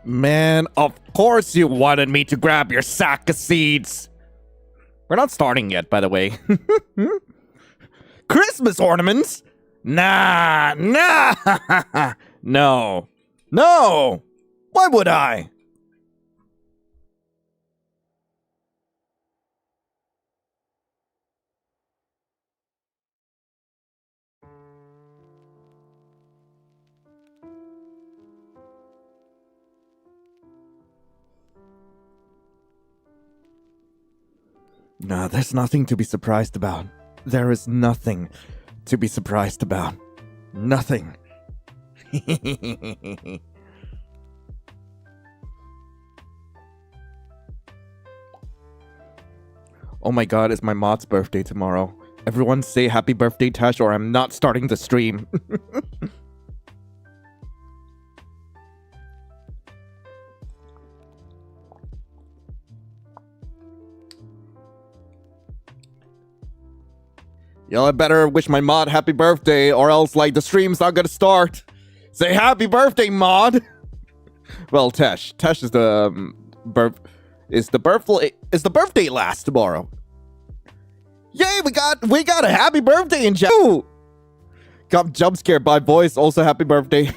Man, of course you wanted me to grab your sack of seeds. We're not starting yet, by the way. Christmas ornaments? Nah. No. Why would I? No, there's nothing to be surprised about. There is nothing to be surprised about. Nothing. Oh my god, it's my mod's birthday tomorrow. Everyone say happy birthday, Tash, or I'm not starting the stream. Y'all I better wish my mod happy birthday, or else like the stream's not gonna start. Say happy birthday, mod. Well, Tash is the birthday last tomorrow. Yay, we got a happy birthday in chat. Got jump scared by voice. Also, happy birthday. Wait,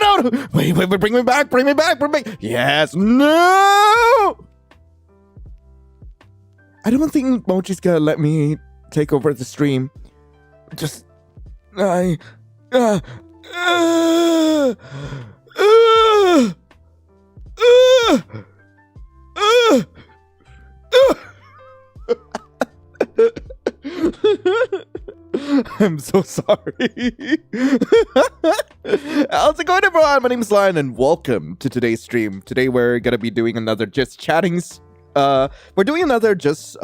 no. Wait, bring me back. Yes, no. I don't think Mochi's gonna let me take over the stream. Just, I'm so sorry. How's it going, everyone? My name is Lion, and welcome to today's stream. Today we're gonna be doing another just chatting. We're doing another just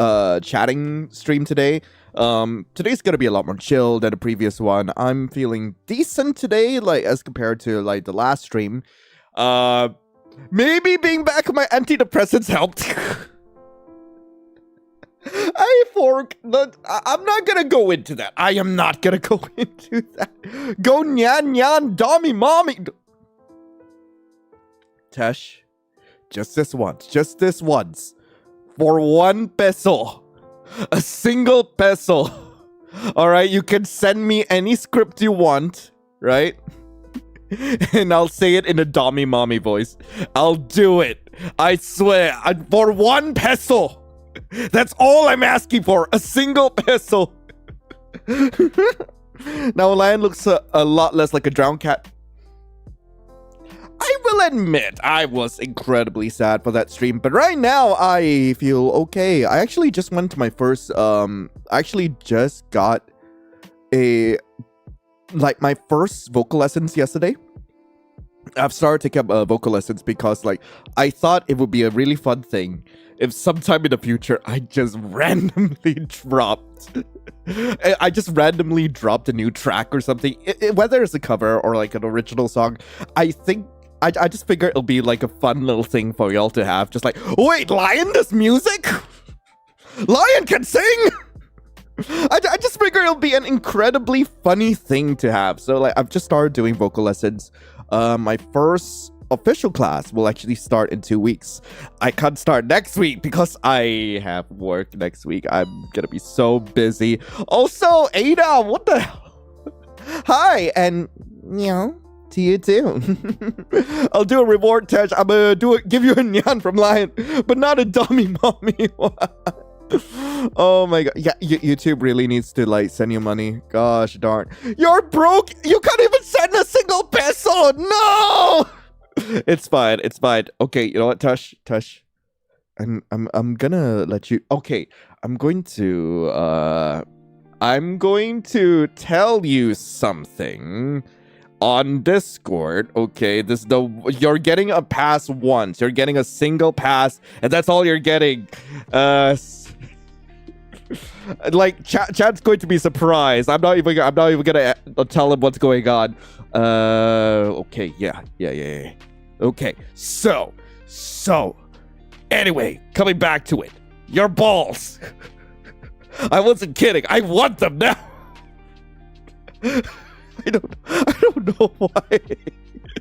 chatting stream today. Today's gonna be a lot more chill than the previous one. I'm feeling decent today, like as compared to like the last stream. Maybe being back on my antidepressants helped. I'm not gonna go into that. I am not gonna go into that. Go nyan, dommy, mommy. Tesh, just this once. For 1 peso. A single peso. Alright, you can send me any script you want, right? And I'll say it in a dommy mommy voice. I'll do it. I swear. For 1 peso. That's all I'm asking for. A single peso. Now Lion looks a lot less like a drowned cat. I will admit I was incredibly sad for that stream, but right now I feel okay. I actually just went to my first got my first vocal lessons yesterday. I've started taking up vocal lessons because like I thought it would be a really fun thing if sometime in the future I just randomly dropped a new track or something, whether it's a cover or like an original song. I think I just figure it'll be like a fun little thing for y'all to have, just like, wait, Lion does music? Lion can sing? I just figure it'll be an incredibly funny thing to have. So like I've just started doing vocal lessons. My first official class will actually start in 2 weeks. I can't start next week because I have work next week. I'm gonna be so busy. Also, Ada, what the hell? Hi, and to you too. I'll do a reward test. I'm gonna give you a nyan from Lion, but not a dummy mommy. Oh my god. Yeah, YouTube really needs to like send you money. Gosh darn. You're broke. You can't even send a single peso. No. It's fine. Okay, you know what, Tush? I'm gonna let you. Okay, I'm going to tell you something on Discord. Okay, you're getting a pass once. You're getting a single pass, and that's all you're getting. Like chat's going to be surprised. I'm not even gonna tell him what's going on. Okay, yeah. Okay, so anyway, coming back to it, your balls. I wasn't kidding. I want them now. I don't know why.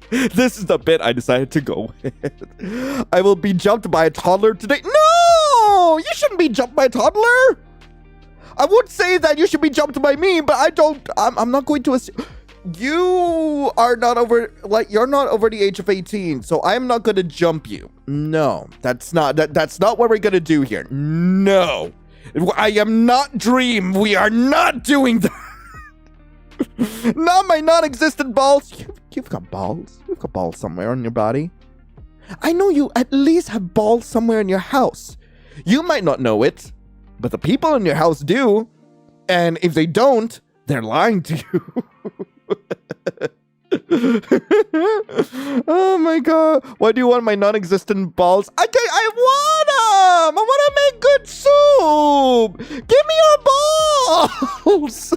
This is the bit I decided to go with. I will be jumped by a toddler today. No! You shouldn't be jumped by a toddler. I would say that you should be jumped by me, but I'm not going to assume. You are not over, you're not over the age of 18, so I'm not going to jump you. No, that's not what we're going to do here. No. I am not Dream. We are not doing that. Not my non-existent balls. You've got balls. You've got balls somewhere on your body. I know you at least have balls somewhere in your house. You might not know it, but the people in your house do. And if they don't, they're lying to you. Oh my god. Why do you want my non-existent balls? I want them. I want to make good soup. Give me your balls.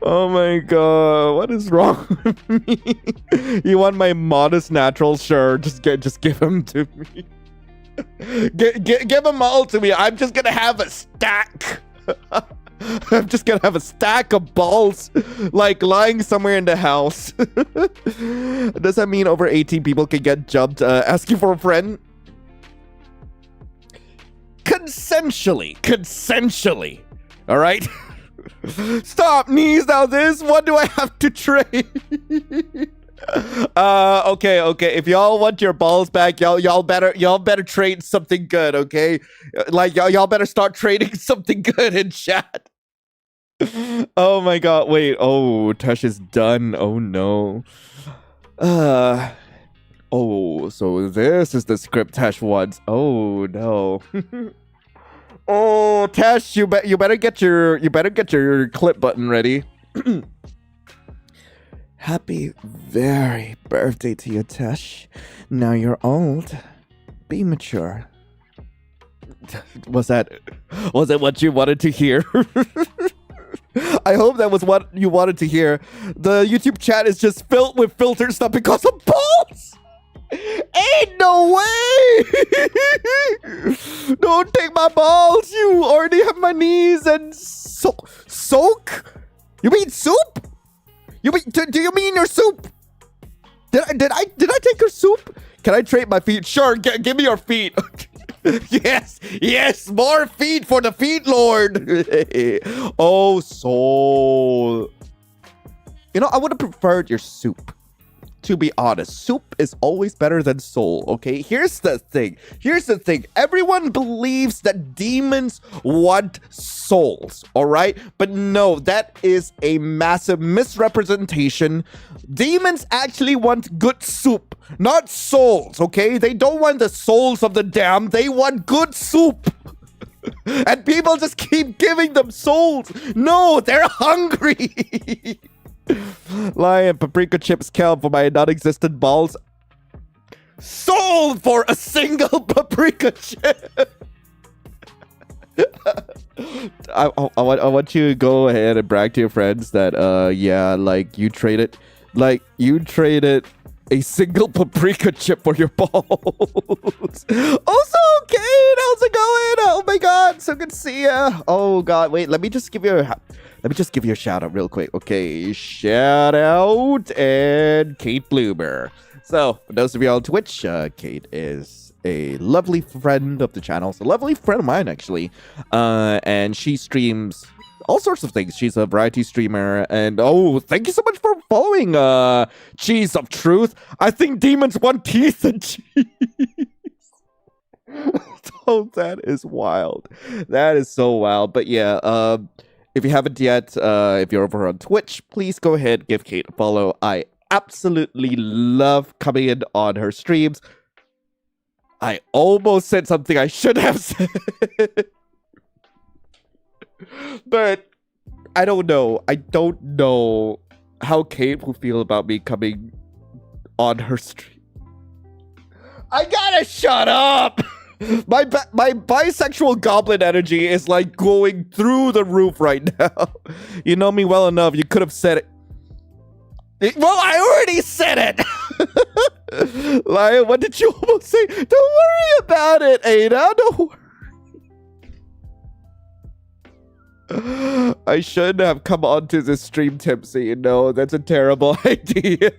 Oh my god, what is wrong with me? You want my modest natural? Sure, just give them to me. Give them all to me. I'm just gonna have a stack. I'm just gonna have a stack of balls, lying somewhere in the house. Does that mean over 18 people can get jumped asking for a friend? Consensually. All right. Stop, knees. Now this, what do I have to trade? Okay. If y'all want your balls back, y'all better trade something good, okay? Y'all better start trading something good in chat. Oh my god, wait. Oh, Tesh is done. Oh no. Oh, so this is the script Tesh wants. Oh no. Oh, Tesh, you better get your clip button ready. Happy very birthday to you, Tesh. Now you're old. Be mature. Was that what you wanted to hear? I hope that was what you wanted to hear. The YouTube chat is just filled with filters, not because of balls. Ain't no way! Don't take my balls. You already have my knees and soak. You mean soup? You mean do you mean your soup? Did I take your soup? Can I trade my feet? Sure, give me your feet. Yes, more feet for the feet lord. Oh, soul. You know, I would have preferred your soup. To be honest, soup is always better than soul, okay? Here's the thing. Everyone believes that demons want souls, all right? But no, that is a massive misrepresentation. Demons actually want good soup, not souls, okay? They don't want the souls of the damned. They want good soup. And people just keep giving them souls. No, they're hungry. Lion, paprika chips count for my non-existent balls. Sold for a single paprika chip. I want you to go ahead and brag to your friends that yeah, you traded a single paprika chip for your balls. Also, Kate, how's it going? Oh my god, so good to see ya. Oh god, wait, let me just give you a shout out real quick. Okay, shout out and Kate Bloomer. So, for those of you on Twitch, Kate is a lovely friend of the channel. It's a lovely friend of mine, actually. And she streams all sorts of things. She's a variety streamer. And oh, thank you so much for following Cheese of Truth. I think demons want teeth and cheese. Oh, that is wild. That is so wild. But yeah, if you haven't yet, if you're over on Twitch, please go ahead, give Kate a follow. I absolutely love coming in on her streams. I almost said something I should have said. But I don't know. I don't know how Kate will feel about me coming on her stream. I gotta shut up! My bisexual goblin energy is going through the roof right now. You know me well enough. You could have said it. Well, I already said it. Lion, what did you almost say? Don't worry about it, Ada. Don't worry. I shouldn't have come onto this stream tipsy, you know. That's a terrible idea.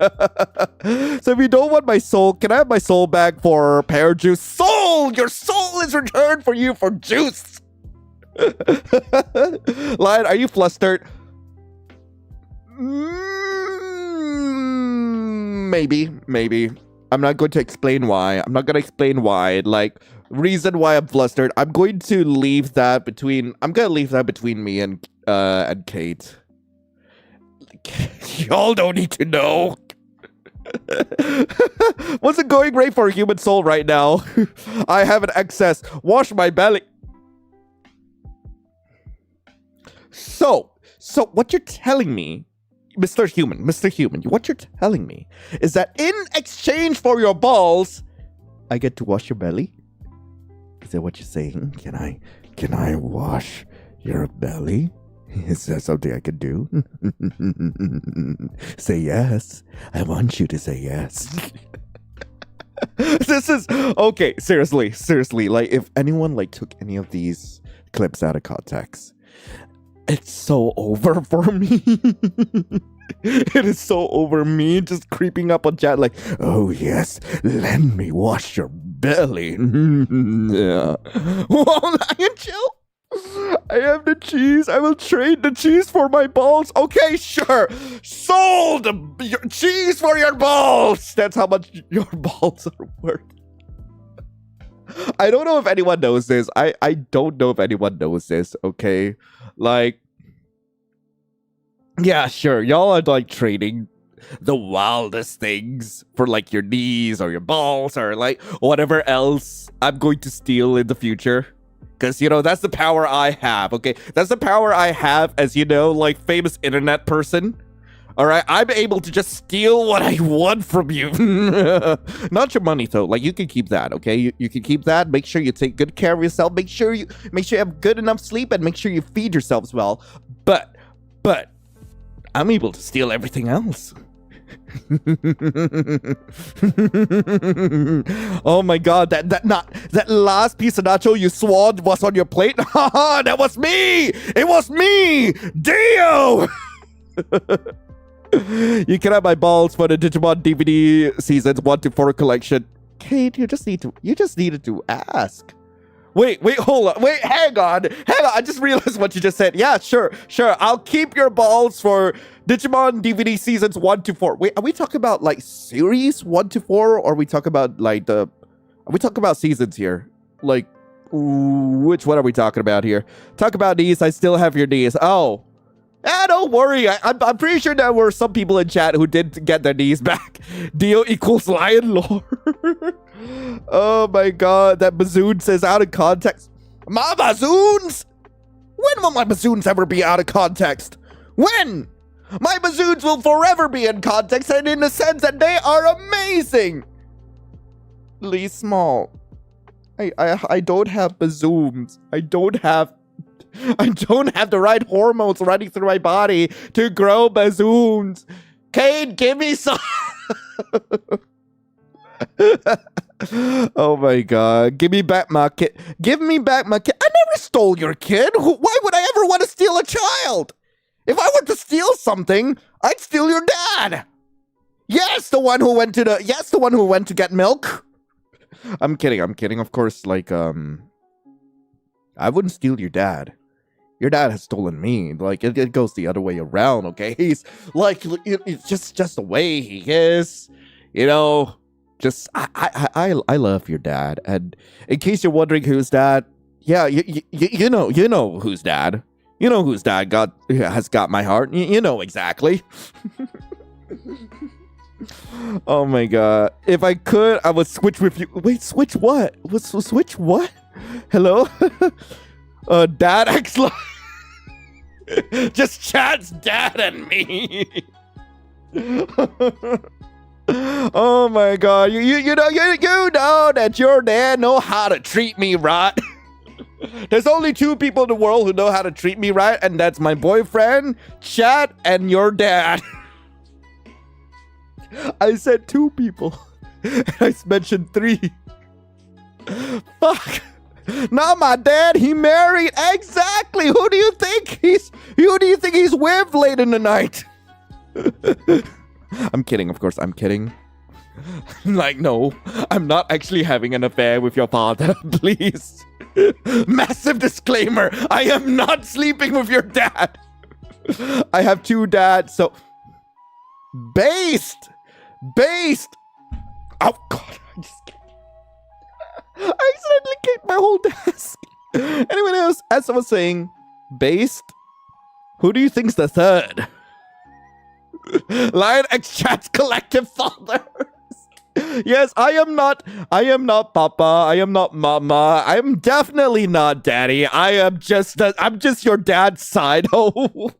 So if you don't want my soul, can I have my soul back for pear juice? Soul! Your soul is returned for you for juice! Lion, are you flustered? Maybe. I'm not going to explain why. Like, reason why I'm flustered. I'm going to leave that between me and Kate. Y'all don't need to know. What's it going great for a human soul right now? I have an excess. Wash my belly. So what you're telling me, Mr. Human, what you're telling me is that in exchange for your balls, I get to wash your belly? Is that what you're saying? Can I wash your belly? Is that something I could do? Say yes. I want you to say yes. This is okay. Seriously. Like, if anyone like took any of these clips out of context, it's so over for me. It is so over me just creeping up on chat like, oh yes, let me wash your belly. Yeah. Whoa, Lion, chill. I have the cheese. I will trade the cheese for my balls. Okay, sure. Sold your cheese for your balls. That's how much your balls are worth. I don't know if anyone knows this. I don't know if anyone knows this, okay? Like, yeah, sure. Y'all are like trading the wildest things for like your knees or your balls or like whatever else I'm going to steal in the future. Because, you know, that's the power I have, okay? That's the power I have as, you know, like famous internet person. All right, I'm able to just steal what I want from you. Not your money, though. Like, you can keep that, okay? You can keep that. Make sure you take good care of yourself. Make sure you have good enough sleep and make sure you feed yourselves well. But I'm able to steal everything else. Oh my god, that last piece of nacho you swallowed was on your plate. Haha, that was me. It was me, Dio. You can have my balls for the Digimon DVD seasons 1 to 4 collection. Kate, you just needed to ask. Wait, hold on. Wait, hang on. I just realized what you just said. Yeah, sure. I'll keep your balls for Digimon DVD seasons 1 to 4. Wait, are we talking about like series 1 to 4, or are we talking about like are we talking about seasons here? Like, which one are we talking about here? Talk about these. I still have your knees. Oh. Don't worry. I'm pretty sure there were some people in chat who did get their knees back. Dio equals lion lore. Oh my god, that Bazoon says out of context. My Bazoons? When will my Bazoons ever be out of context? When? My Bazoons will forever be in context, and in the sense that they are amazing. Lee Small. I don't have Bazoons. I don't have the right hormones running through my body to grow Bazoons. Kane, give me some. Oh my god. Give me back my kid. Give me back my kid. I never stole your kid. Why would I ever want to steal a child? If I were to steal something, I'd steal your dad. Yes, the one who went to get milk. I'm kidding. Of course, like, I wouldn't steal your dad. Your dad has stolen me. Like, it goes the other way around, okay? He's like, it's just the way he is. You know, just, I love your dad. And in case you're wondering who's dad, yeah, you know who's dad. You know whose dad has got my heart. You know exactly. Oh my god. If I could, I would switch with you. Wait, switch what? Switch what? Hello? Dad EpyksLion. Just chat's dad and me. Oh my god. You know that your dad know how to treat me right. There's only 2 people in the world who know how to treat me right, and that's my boyfriend, Chat, and your dad. I said 2 people. And I mentioned 3. Fuck. Not my dad. He married. Exactly. Who do you think he's with late in the night? I'm kidding. Of course, I'm kidding. Like, no, I'm not actually having an affair with your father. Please. Massive disclaimer. I am not sleeping with your dad. I have 2 dads, so based. Oh God, I just I accidentally kicked my whole desk. Anyone else? As I was saying, based. Who do you think's the third? Lion X Chat's collective fathers. Yes, I am not Papa. I am not Mama. I am definitely not Daddy. I'm just your dad's side. Oh.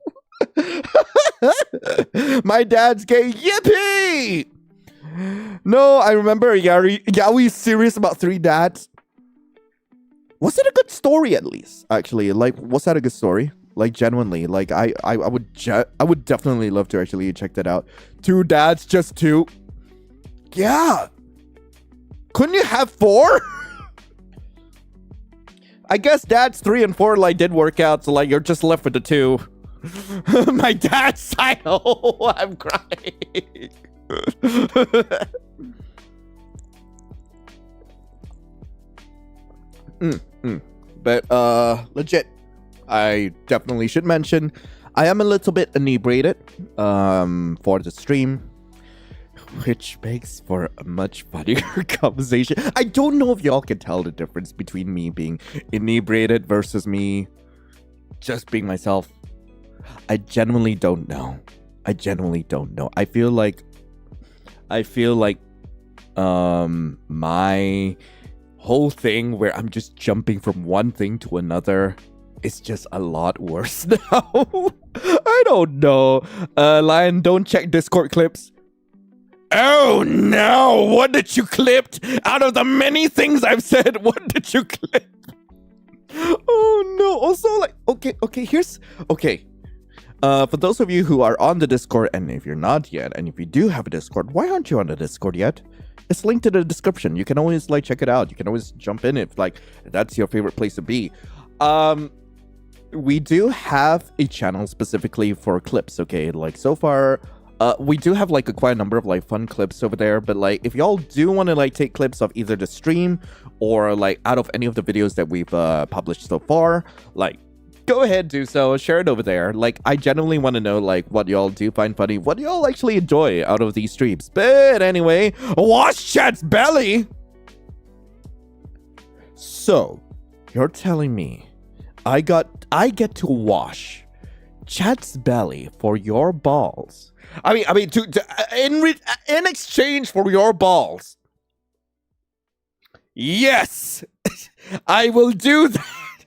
My dad's gay. Yippee! No, I remember Yaoi's serious about 3 dads. Was it a good story at least? Actually, like, was that a good story? Like, genuinely, like, I would definitely love to actually check that out. 2 dads, just 2. Yeah. Couldn't you have 4? I guess dads 3 and 4 like did work out, so like you're just left with the 2. My dad's side. Oh, I'm crying. But legit, I definitely should mention I am a little bit inebriated for the stream, which makes for a much funnier conversation. I don't know if y'all can tell the difference between me being inebriated versus me just being myself. I genuinely don't know. I feel like my whole thing where I'm just jumping from one thing to another is just a lot worse now. I don't know. Lion, don't check Discord clips. Oh no! What did you clip? Out of the many things I've said, what did you clip? Oh no! Also, like, okay. For those of you who are on the Discord, and if you're not yet, and if you do have a Discord, why aren't you on the Discord yet? It's linked in the description. You can always like check it out. You can always jump in if like that's your favorite place to be. We do have a channel specifically for clips. Okay, like so far. We do have like quite a number of like fun clips over there, but like if y'all do want to like take clips of either the stream or like out of any of the videos that we've published so far, like go ahead, do so, share it over there. Like I genuinely want to know like what y'all do find funny, what y'all actually enjoy out of these streams. But anyway, wash chat's belly. So you're telling me I get to wash chat's belly for your balls? I mean, in exchange for your balls. Yes, I will do that.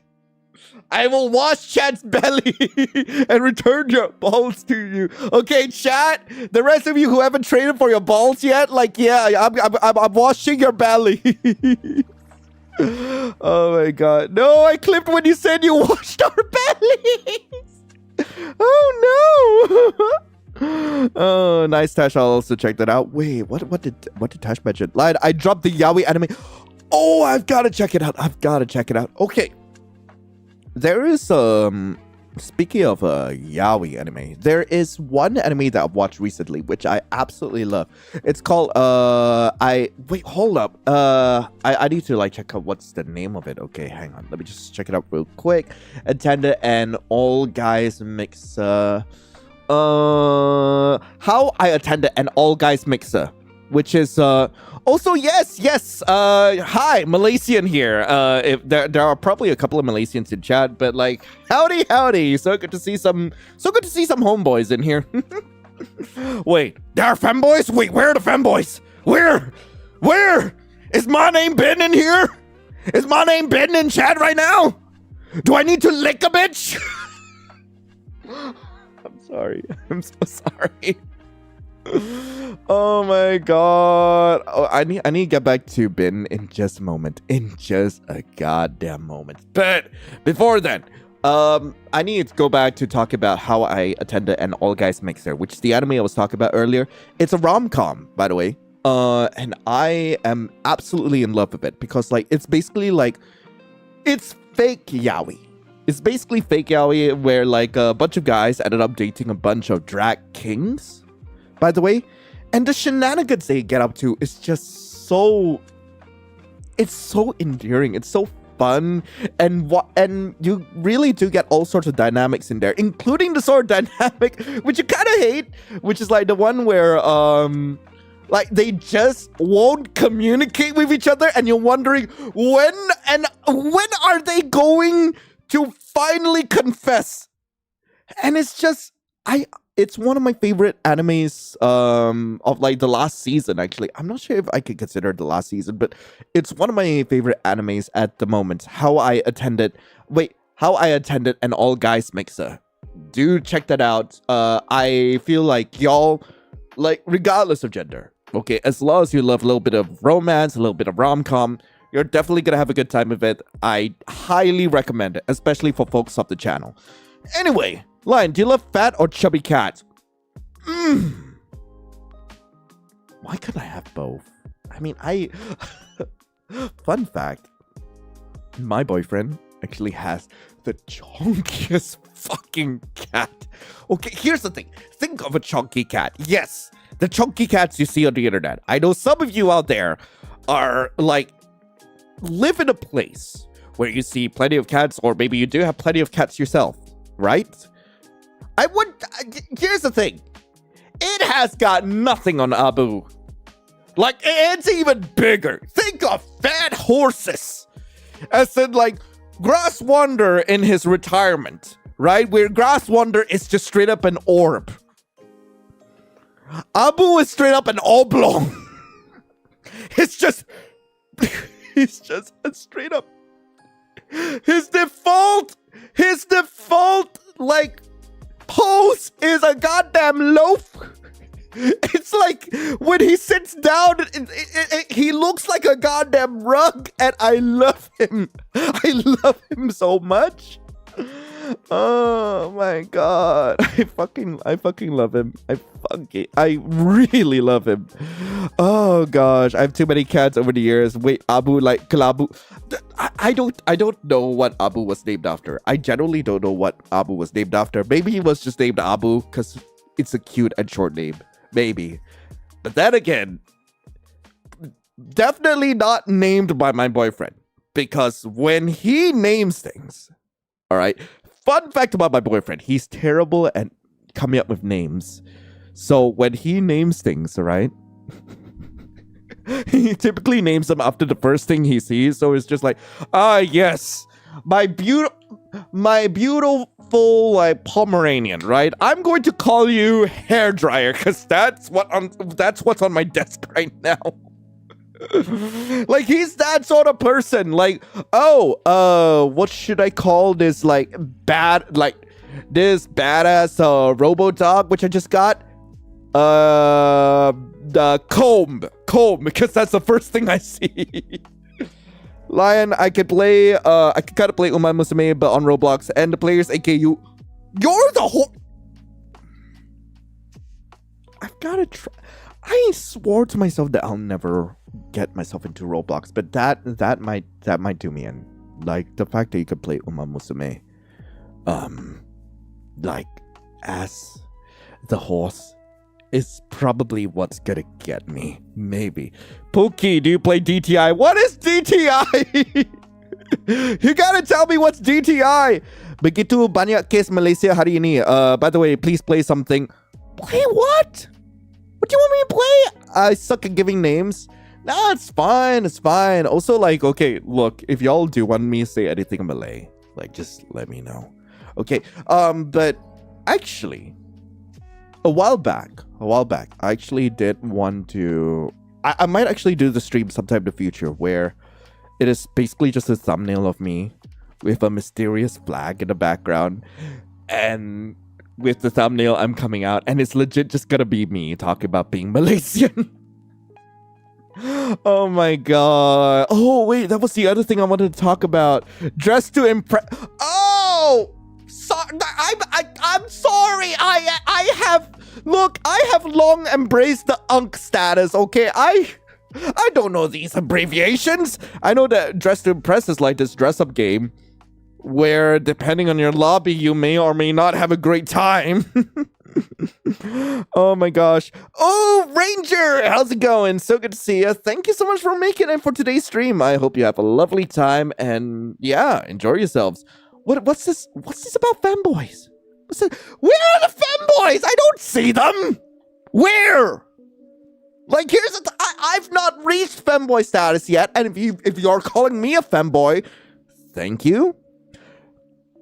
I will wash chat's belly and return your balls to you. Okay, chat. The rest of you who haven't traded for your balls yet, like, yeah, I'm washing your belly. Oh my god! No, I clipped when you said you washed our bellies. Oh no. Oh, nice, Tash. I'll also check that out. Wait, what did Tash mention? Lied. I dropped the Yaoi anime. Oh, I've got to check it out. Okay. There is speaking of Yaoi anime, there is one anime that I've watched recently which I absolutely love. It's called wait, hold up. I need to like check out what's the name of it. Okay, hang on. Let me just check it out real quick. Attended an all guys mixer. How I attended an all guys mixer, which is also yes hi, Malaysian here. If there are probably a couple of Malaysians in chat, but like howdy, so good to see some homeboys in here. Wait, there are femboys? Wait, where are the femboys? Where is my name Ben in here? Is my name Ben in chat right now? Do I need to lick a bitch? I'm so sorry. Oh my god. Oh, I need to get back to Bin in just a moment. In just a goddamn moment. But before then, I need to go back to talk about how I attended an all guys mixer, which is the anime I was talking about earlier. It's a rom-com, by the way. And I am absolutely in love with it because like it's basically like It's fake yaoi. It's basically fake yaoi where like a bunch of guys ended up dating a bunch of drag kings, by the way. And the shenanigans they get up to is just so... It's so endearing. It's so fun. And you really do get all sorts of dynamics in there, including the sort of dynamic which you kind of hate, which is like the one where like they just won't communicate with each other, and you're wondering when are they going to finally confess. And it's just it's one of my favorite animes of like the last season. Actually, I'm not sure if I could consider it the last season, but it's one of my favorite animes at the moment. How I attended an all guys mixer. Do check that out. I feel like y'all, like, regardless of gender, okay, as long as you love a little bit of romance, a little bit of rom-com, you're definitely gonna have a good time with it. I highly recommend it, especially for folks of the channel. Anyway, Lion, do you love fat or chubby cats? Why couldn't I have both? I mean, fun fact, my boyfriend actually has the chunkiest fucking cat. Okay, here's the thing. Think of a chunky cat. Yes, the chunky cats you see on the internet. I know some of you out there are like, live in a place where you see plenty of cats, or maybe you do have plenty of cats yourself, right? Here's the thing. It has got nothing on Abu. Like, it's even bigger. Think of fat horses. As in, like, Grass Wonder in his retirement, right? Where Grass Wonder is just straight up an orb. Abu is straight up an oblong. It's just a straight up. His default, like, pose is a goddamn loaf. It's like when he sits down, he looks like a goddamn rug, and I love him. I love him so much. Oh my god, I fucking love him. I really love him. Oh gosh, I have too many cats over the years. Wait, Abu, like Kalabu. I don't know what Abu was named after. I generally don't know what Abu was named after. Maybe he was just named Abu because it's a cute and short name. Maybe. But then again, definitely not named by my boyfriend. Because when he names things, all right, fun fact about my boyfriend, he's terrible at coming up with names. So when he names things, all right, he typically names them after the first thing he sees. So it's just like, yes, my beautiful like Pomeranian, right? I'm going to call you hairdryer because that's what's on my desk right now. Like, he's that sort of person. Like, what should I call this? Like, this badass robo dog which I just got? The comb, because that's the first thing I see. Lion, I could kind of play Uma Musume, but on Roblox, and the players, aka you're the whole... I've gotta try... I swore to myself that I'll never get myself into Roblox, but that might do me in. Like, the fact that you could play Uma Musume, like, as the horse, is probably what's gonna get me. Maybe. Pookie, do you play DTI? What is DTI? You gotta tell me what's DTI. Begitu banyak case Malaysia hari ini. By the way, please play something. Play what? What do you want me to play? I suck at giving names. Nah, it's fine. It's fine. Also, like, okay, look, if y'all do want me to say anything in Malay, like, just let me know. Okay. But actually, a while back, I actually did want to... I might actually do the stream sometime in the future where it is basically just a thumbnail of me with a mysterious flag in the background. And with the thumbnail, I'm coming out. And it's legit just gonna be me talking about being Malaysian. Oh my god. Oh, wait, that was the other thing I wanted to talk about. Dress to impress... Oh! I'm sorry. I have long embraced the unk status, okay? I don't know these abbreviations. I know that Dress to Impress is like this dress-up game where, depending on your lobby, you may or may not have a great time. Oh my gosh. Oh, Ranger, how's it going? So good to see you. Thank you so much for making it for today's stream. I hope you have a lovely time and yeah, enjoy yourselves. What's this? What's this about femboys? Where are the femboys? I don't see them. Where? Like, here's I've not reached femboy status yet, and if you're calling me a femboy, thank you.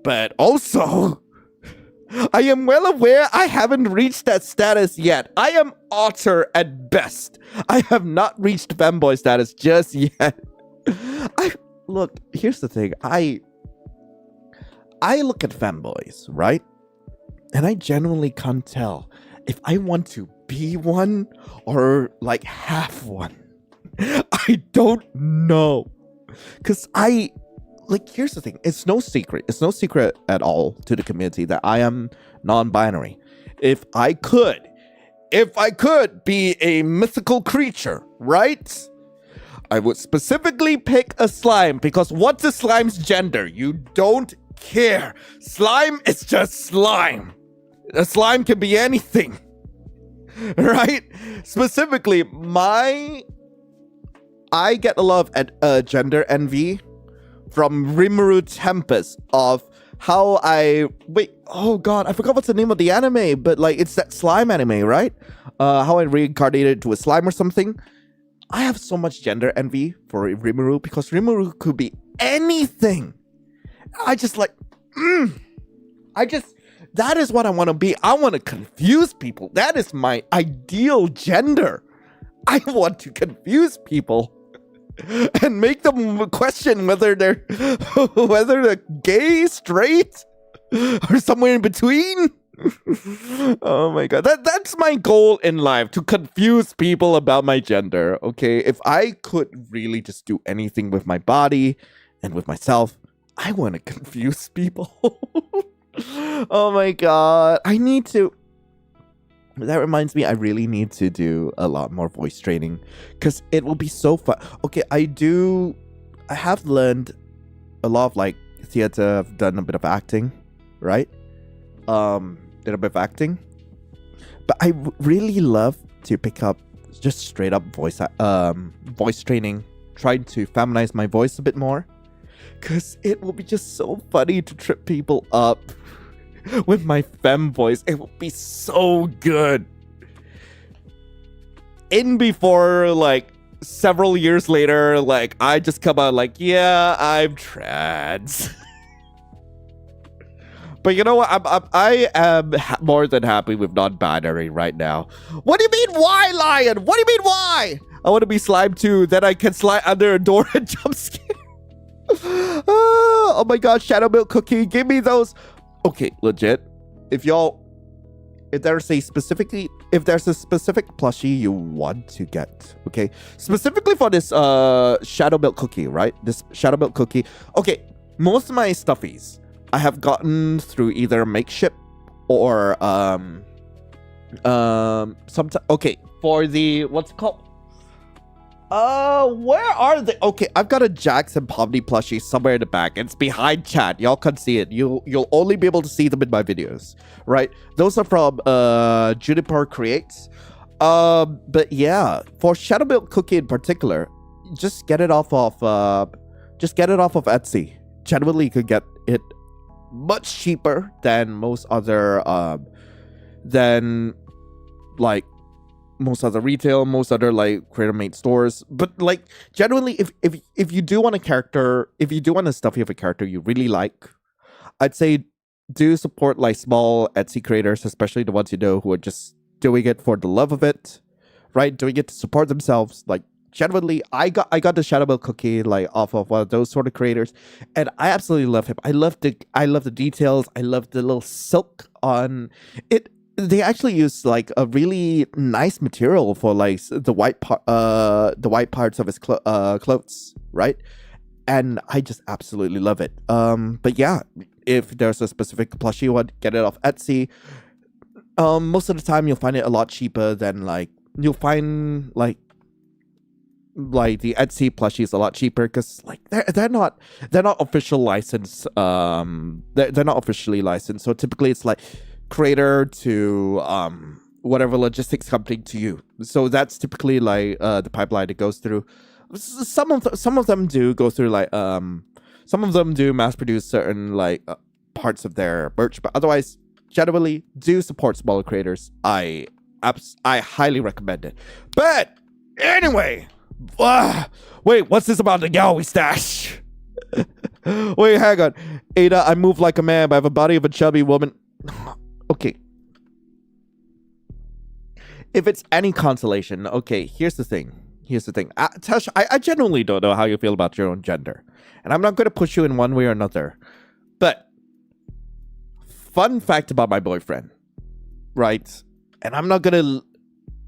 But also, I am well aware I haven't reached that status yet. I am otter at best. I have not reached femboy status just yet. Look, here's the thing. I look at femboys, right? And I genuinely can't tell if I want to be one or like have one. I don't know. Because here's the thing. It's no secret. It's no secret at all to the community that I am non-binary. If I could be a mythical creature, right? I would specifically pick a slime because what's a slime's gender? You don't care. Slime is just slime. A slime can be anything. Right? Specifically, I get a lot of gender envy from Rimuru Tempest of how oh god, I forgot what's the name of the anime, but like it's that slime anime, right? How I reincarnated to a slime or something. I have so much gender envy for Rimuru because Rimuru could be anything. That is what I want to be. I want to confuse people. That is my ideal gender. I want to confuse people and make them question whether they're gay, straight, or somewhere in between. Oh my god. That's my goal in life, to confuse people about my gender. Okay, if I could really just do anything with my body and with myself, I want to confuse people. Oh my god. That reminds me, I really need to do a lot more voice training because it will be so fun. Okay, I have learned a lot of like theater. I've done a bit of acting, right? Did a bit of acting. But I really love to pick up just straight up voice training, trying to feminize my voice a bit more. Because it will be just so funny to trip people up with my femme voice. It will be so good. Before, like, several years later, like, I just come out like, yeah, I'm trans. But you know what? I am more than happy with non-binary right now. What do you mean, why, Lion? What do you mean, why? I want to be slime too. Then I can slide under a door and jump scare. Oh my god, Shadow Milk Cookie, give me those. Okay, legit. If there's a specific plushie you want to get, okay, specifically for this Shadow Milk Cookie, right? This Shadow Milk Cookie. Okay, most of my stuffies I have gotten through either makeshift or sometimes. Okay, for the what's it called? Where are they? Okay, I've got a Jackson Pomni plushie somewhere in the back. It's behind chat. Y'all can't see it. You'll only be able to see them in my videos, right? Those are from Juniper Creates. But yeah, for Shadow Milk Cookie in particular, just get it off of Etsy. Generally, you could get it much cheaper than most other retail, most other like creator made stores. But like generally, if you do want a character, if you do want a stuffy of a character you really like, I'd say do support like small Etsy creators, especially the ones you know who are just doing it for the love of it, right? Doing it to support themselves. Like generally, I got the Shadow Milk Cookie like off of one of those sort of creators, and I absolutely love him. I love the details. I love the little silk on it. They actually use like a really nice material for like the white parts of his clothes, right? And I just absolutely love it. But yeah, if there's a specific plushie you want, get it off Etsy. Most of the time you'll find it a lot cheaper than like you'll find like like the Etsy plushie is a lot cheaper because like they're not official license. They're not officially licensed. So typically it's like creator to whatever logistics company to you. So that's typically like the pipeline it goes through. Some of them do go through like some of them do mass produce certain like parts of their merch, but otherwise generally do support smaller creators. I highly recommend it. But anyway, wait, what's this about the gallery stash? Wait, hang on. Ada, I move like a man, but I have a body of a chubby woman. Okay. If it's any consolation, okay, here's the thing. Tash, I genuinely don't know how you feel about your own gender. And I'm not going to push you in one way or another. But, fun fact about my boyfriend, right? And I'm not going to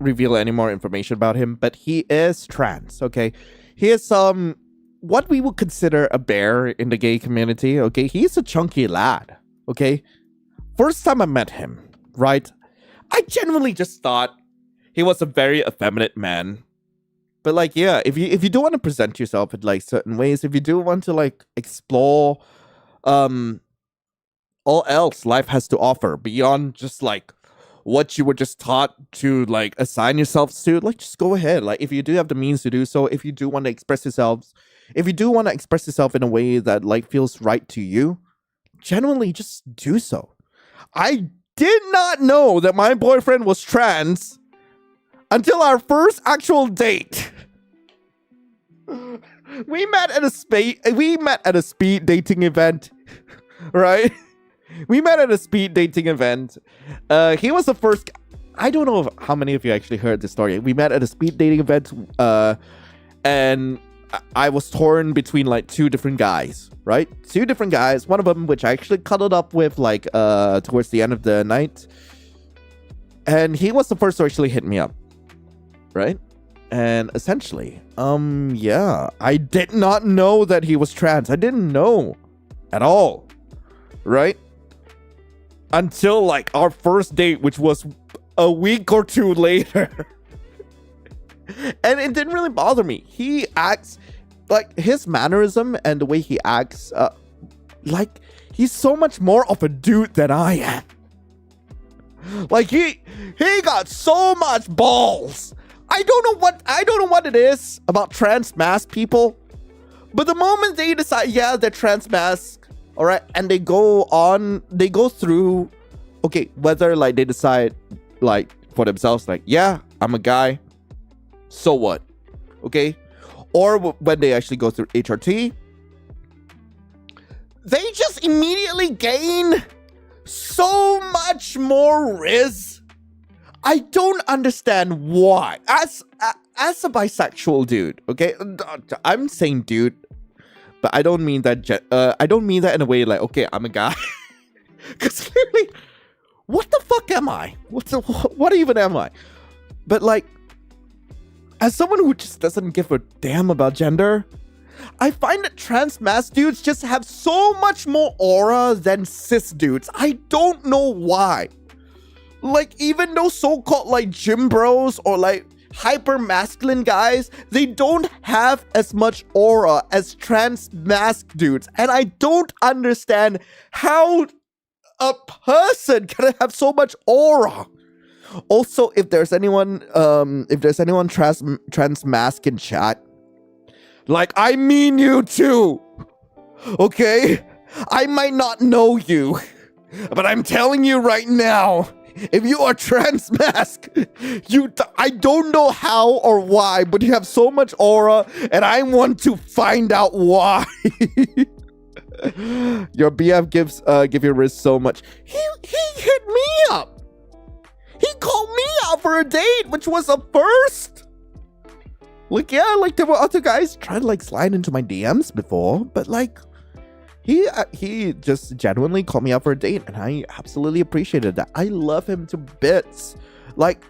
reveal any more information about him, but he is trans, okay? He is what we would consider a bear in the gay community, okay? He's a chunky lad, okay? First time I met him, right? I genuinely just thought he was a very effeminate man. But like, yeah, if you do want to present yourself in like certain ways, if you do want to like explore all else life has to offer beyond just like what you were just taught to like assign yourselves to, like just go ahead. Like if you do have the means to do so, if you do want to express yourself in a way that like feels right to you, genuinely just do so. I did not know that my boyfriend was trans until our first actual date. We met at a speed dating event, right? We met at a speed dating event. He was the first. I don't know how many of you actually heard this story. We met at a speed dating event, and I was torn between like two different guys, right? Two different guys. One of them, which I actually cuddled up with, like towards the end of the night, and he was the first to actually hit me up, right? And essentially, yeah, I did not know that he was trans. I didn't know at all, right? Until like our first date, which was a week or two later. And it didn't really bother me. He acts like his mannerism and the way he acts, like he's so much more of a dude than I am. Like he got so much balls. I don't know what it is about trans mask people, but the moment they decide, yeah, they're trans mask, all right, and they go through, okay, whether like they decide like for themselves, like, yeah, I'm a guy, so what, okay, or when they actually go through HRT, they just immediately gain so much more riz. I don't understand why. As a bisexual dude, okay, I'm saying dude, but I don't mean that. I don't mean that in a way like, okay, I'm a guy, because clearly, what the fuck am I? What even am I? But like, as someone who just doesn't give a damn about gender, I find that trans mass dudes just have so much more aura than cis dudes. I don't know why. Like, even those so-called like gym bros or like hyper masculine guys, they don't have as much aura as trans mask dudes. And I don't understand how a person can have so much aura. Also, if there's anyone trans mask in chat, like, I mean you too, okay? I might not know you, but I'm telling you right now, if you are trans mask, I don't know how or why, but you have so much aura, and I want to find out why. Your BF give your wrist so much. He hit me up. He called me out for a date, which was a first. Like, yeah, like there were other guys trying to like slide into my DMs before, but like he just genuinely called me out for a date, and I absolutely appreciated that. I love him to bits. Like,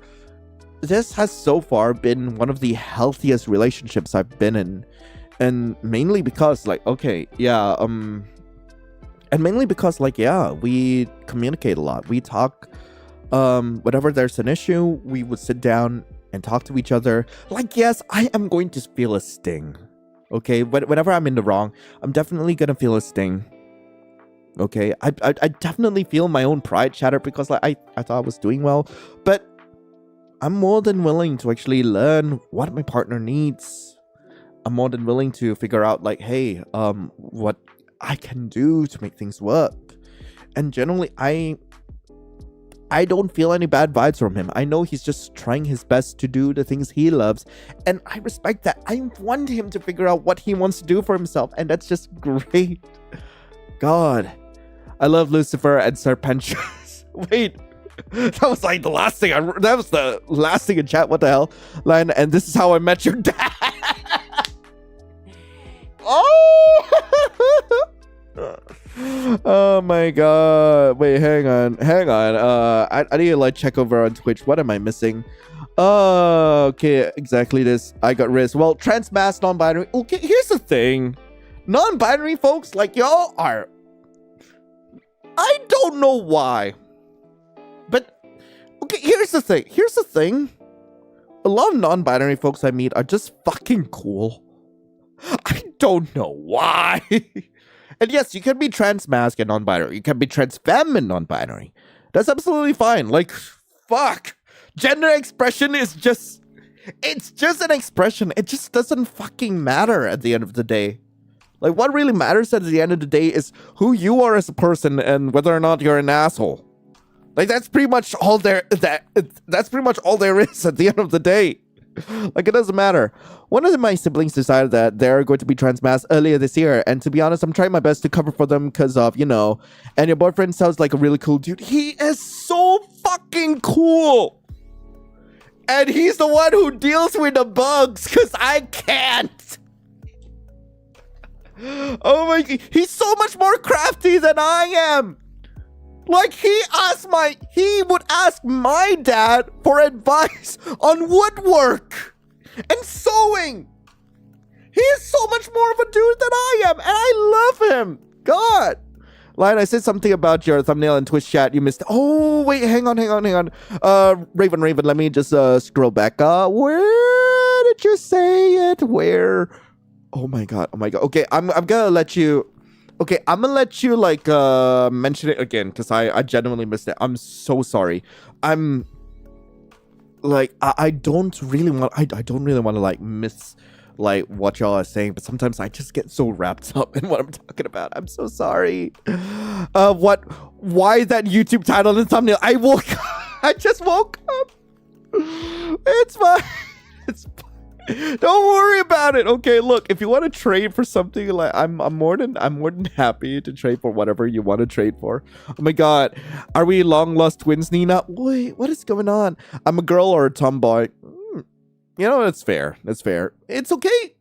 this has so far been one of the healthiest relationships I've been in, and mainly because like, okay, yeah, and mainly because like, yeah, we communicate a lot. We talk, whenever there's an issue, we would sit down and talk to each other. Like, yes, I am going to feel a sting. Okay, whenever I'm in the wrong, I'm definitely gonna feel a sting. Okay, I definitely feel my own pride shatter because like I thought I was doing well, but I'm more than willing to actually learn what my partner needs. I'm more than willing to figure out like, hey, what I can do to make things work. And generally, I don't feel any bad vibes from him. I know he's just trying his best to do the things he loves, and I respect that. I want him to figure out what he wants to do for himself, and that's just great. God, I love Lucifer and Serpentius. Wait, that was like the last thing. That was the last thing in chat. What the hell, Lion? And this is how I met your dad. Oh. Oh my god. Wait, hang on. I need to like check over on Twitch. What am I missing? Okay, exactly this. I got risk. Well, trans, mass, non-binary. Okay, here's the thing. Non-binary folks, like y'all are, I don't know why, but okay, here's the thing. A lot of non-binary folks I meet are just fucking cool. I don't know why. And yes, you can be trans masc and non-binary. You can be trans femme and non-binary. That's absolutely fine. Like, fuck. Gender expression is just... It's just an expression. It just doesn't fucking matter at the end of the day. Like, what really matters at the end of the day is who you are as a person and whether or not you're an asshole. Like, that's pretty much all that's pretty much all there is at the end of the day. Like, it doesn't matter. One of my siblings decided that they're going to be trans mass earlier this year, and to be honest, I'm trying my best to cover for them because of, you know, and your boyfriend sounds like a really cool dude. He is so fucking cool. And he's the one who deals with the bugs because I can't. Oh my god, he's so much more crafty than I am. Like, he would ask my dad for advice on woodwork and sewing. He is so much more of a dude than I am, and I love him. God. Lion, I said something about your thumbnail in Twitch chat. You missed. Oh, wait, hang on. Raven, let me just scroll back. Where did you say it? Where? Oh my god. Okay, I'm gonna let you. Okay, I'm gonna let you like mention it again because I genuinely missed it. I'm so sorry. I'm like I don't really want to like miss like what y'all are saying, but sometimes I just get so wrapped up in what I'm talking about. I'm so sorry. Why that YouTube title and thumbnail? I just woke up. It's fine. It's fine. Don't worry about it. Okay, look, if you want to trade for something, like I'm more than happy to trade for whatever you want to trade for. Oh my god, are we long lost twins, Nina? Wait, what is going on? I'm a girl or a tomboy? You know, that's fair. It's okay.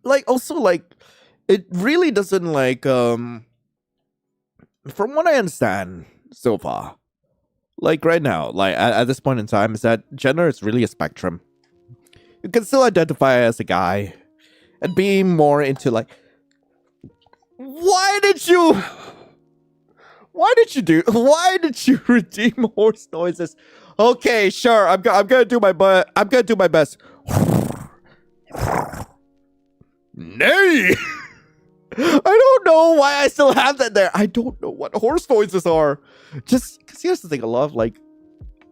Like, also, like, it really doesn't like from what I understand so far, like right now, like at this point in time, is that gender is really a spectrum. You can still identify as a guy and be more into like, why did you redeem horse noises? Okay, sure. I'm gonna do my best. Nay. I don't know why I still have that there. I don't know what horse noises are. Just because here's the thing, I love, like,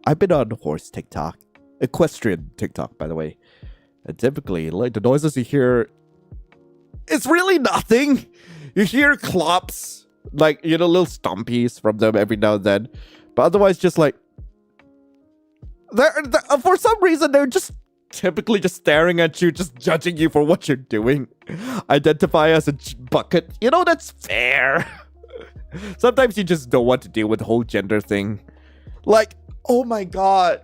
I've been on horse TikTok, equestrian TikTok, by the way. And typically, like, the noises you hear, it's really nothing. You hear clops, like, you know, little stompies from them every now and then. But otherwise, just like, they're for some reason, they're just typically just staring at you, just judging you for what you're doing. Identify as a bucket. You know, that's fair. Sometimes you just don't want to deal with the whole gender thing. Like, oh my god.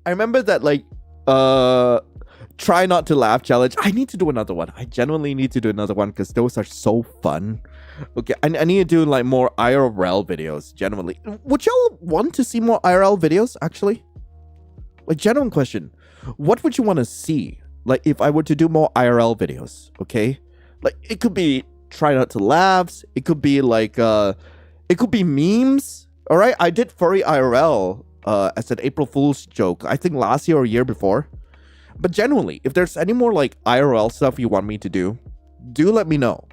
I remember that, like, try not to laugh challenge. I need to do another one. I genuinely need to do another one because those are so fun. Okay, I need to do like more IRL videos, genuinely. Would y'all want to see more IRL videos, actually? Like, genuine question. What would you want to see? Like, if I were to do more IRL videos, okay? Like, it could be try not to laughs. It could be like, it could be memes. All right, I did furry IRL as an April Fool's joke. I think last year or year before. But genuinely, if there's any more like IRL stuff you want me to do let me know.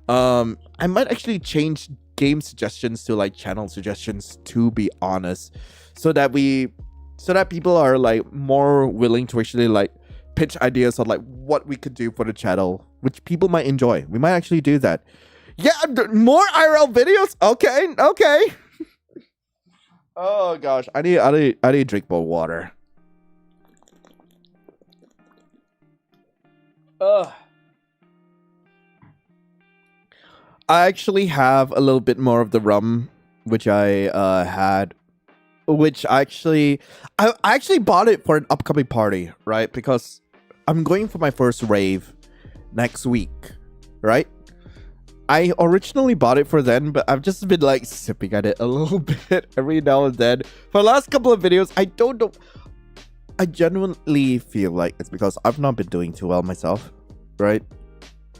I might actually change game suggestions to like channel suggestions, to be honest, so that people are like more willing to actually like pitch ideas on like what we could do for the channel, which people might enjoy. We might actually do that. Yeah, more IRL videos. Okay. Oh gosh, I need to drink more water. I actually have a little bit more of the rum, which I had, which I actually bought it for an upcoming party, right? Because I'm going for my first rave next week, right? I originally bought it for then, but I've just been like sipping at it a little bit every now and then. For the last couple of videos, I don't know. I genuinely feel like it's because I've not been doing too well myself, right?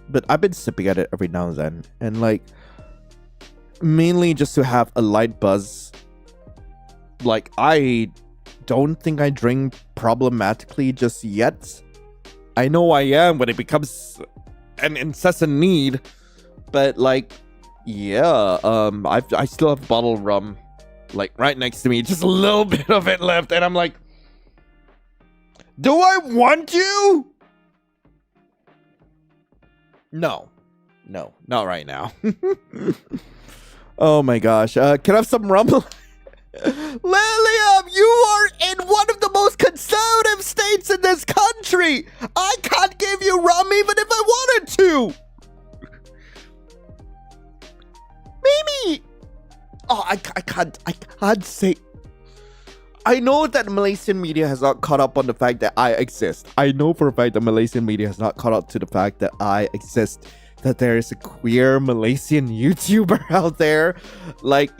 But I've been sipping at it every now and then. And like, mainly just to have a light buzz. Like, I don't think I drink problematically just yet. I know I am when it becomes an incessant need. But like, yeah, I still have bottled rum like right next to me. Just a little bit of it left. And I'm like, do I want you? No, not right now. Oh my gosh. Can I have some rum? Lilium, you are in one of the most conservative states in this country. I can't give you rum even if I wanted to. Mimi. Oh, I can't say. I know that Malaysian media has not caught up on the fact that I exist. I know for a fact that Malaysian media has not caught up to the fact that I exist. That there is a queer Malaysian YouTuber out there. Like,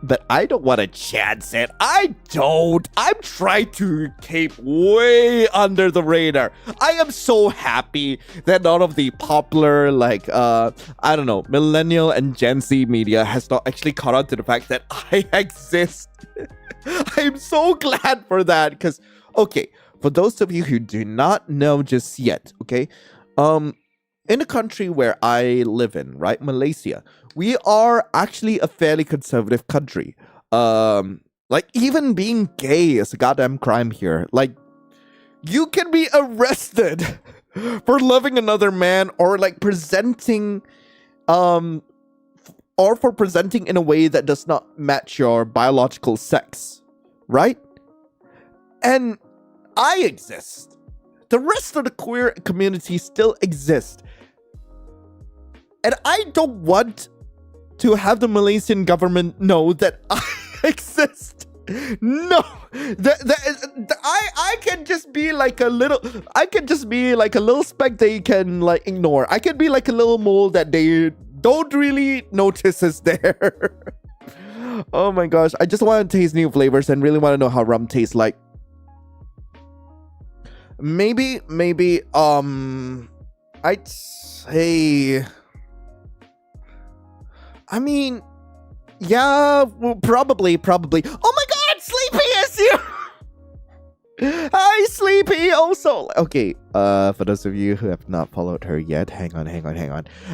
but I don't want to chance it. I don't. I'm trying to keep way under the radar. I am so happy that none of the popular, like, I don't know, millennial and Gen Z media has not actually caught on to the fact that I exist. I'm so glad for that. Because, okay, for those of you who do not know just yet, okay, in the country where I live in, right, Malaysia, we are actually a fairly conservative country. Like, even being gay is a goddamn crime here. Like, you can be arrested for loving another man or like presenting, or for presenting in a way that does not match your biological sex, right? And I exist. The rest of the queer community still exists. And I don't want to have the Malaysian government know that I exist. No, I can just be like a little. I can just be like a little speck they can like ignore. I can be like a little mole that they don't really notice is there. Oh my gosh, I just want to taste new flavors and really want to know how rum tastes like. Maybe, I'd say. I mean, yeah, well, probably. Oh my God, Sleepy is here! Hi, Sleepy, also. Okay, for those of you who have not followed her yet, hang on.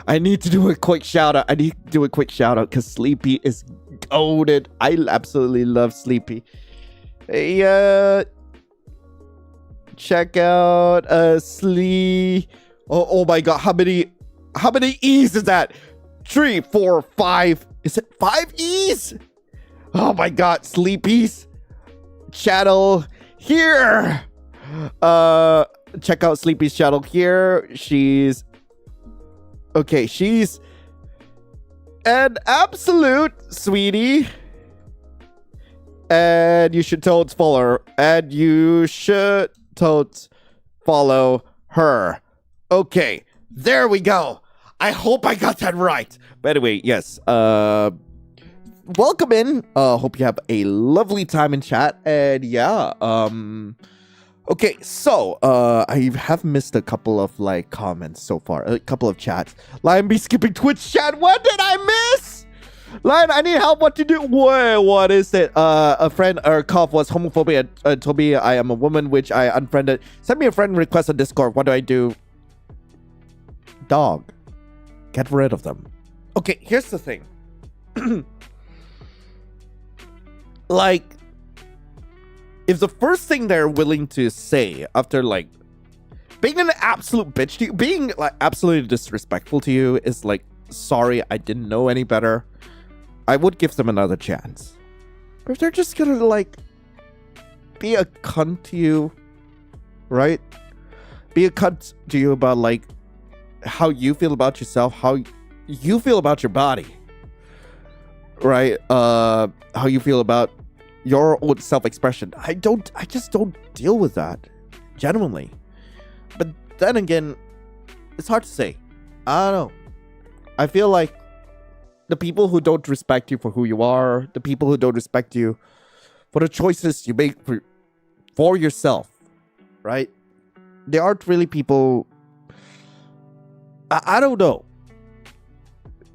I need to do a quick shout out. Because Sleepy is goated. I absolutely love Sleepy. Hey, check out, Oh my God, how many E's is that? 3, 4, 5. Is it 5 E's? Oh my God, Sleepy's channel here. Check out Sleepy's channel here. She's an absolute sweetie. And you should totes follow her. Okay, there we go. I hope I got that right. But anyway, yes. Welcome in. Hope you have a lovely time in chat. And yeah, okay, so I have missed a couple of like comments so far, a couple of chats. Lion be skipping Twitch chat. What did I miss? Lion, I need help. What to do? Wait, what is it? A friend or Cough was homophobia and told me I am a woman, which I unfriended. Send me a friend request on Discord. What do I do? Dog. Get rid of them. Okay, here's the thing. Like, if the first thing they're willing to say after like being an absolute bitch to you, being like absolutely disrespectful to you is like, sorry, I didn't know any better, I would give them another chance. But if they're just gonna like be a cunt to you, right? Be a cunt to you about like how you feel about yourself, how you feel about your body, right? How you feel about your own self-expression. I just don't deal with that, genuinely. But then again, it's hard to say. I don't know. I feel like the people who don't respect you for who you are, the people who don't respect you for the choices you make for yourself, right? They aren't really people. I don't know.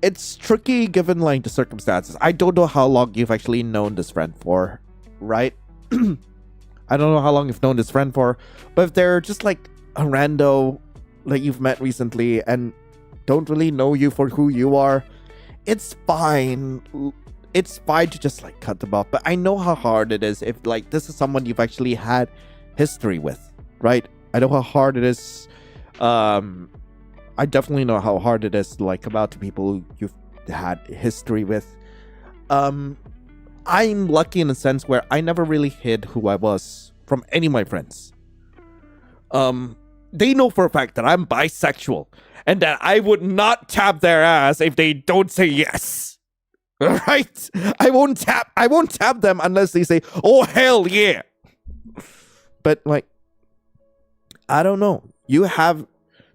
It's tricky given like the circumstances. I don't know how long you've actually known this friend for, right? I don't know how long you've known this friend for, but if they're just like a rando that you've met recently and don't really know you for who you are, it's fine. It's fine to just like cut them off. But I know how hard it is if like this is someone you've actually had history with, right? I know how hard it is. I definitely know how hard it is to like come out to people you've had history with. I'm lucky in a sense where I never really hid who I was from any of my friends. They know for a fact that I'm bisexual and that I would not tap their ass if they don't say yes. Right? I won't tap them unless they say, "Oh hell yeah." But like, I don't know. You have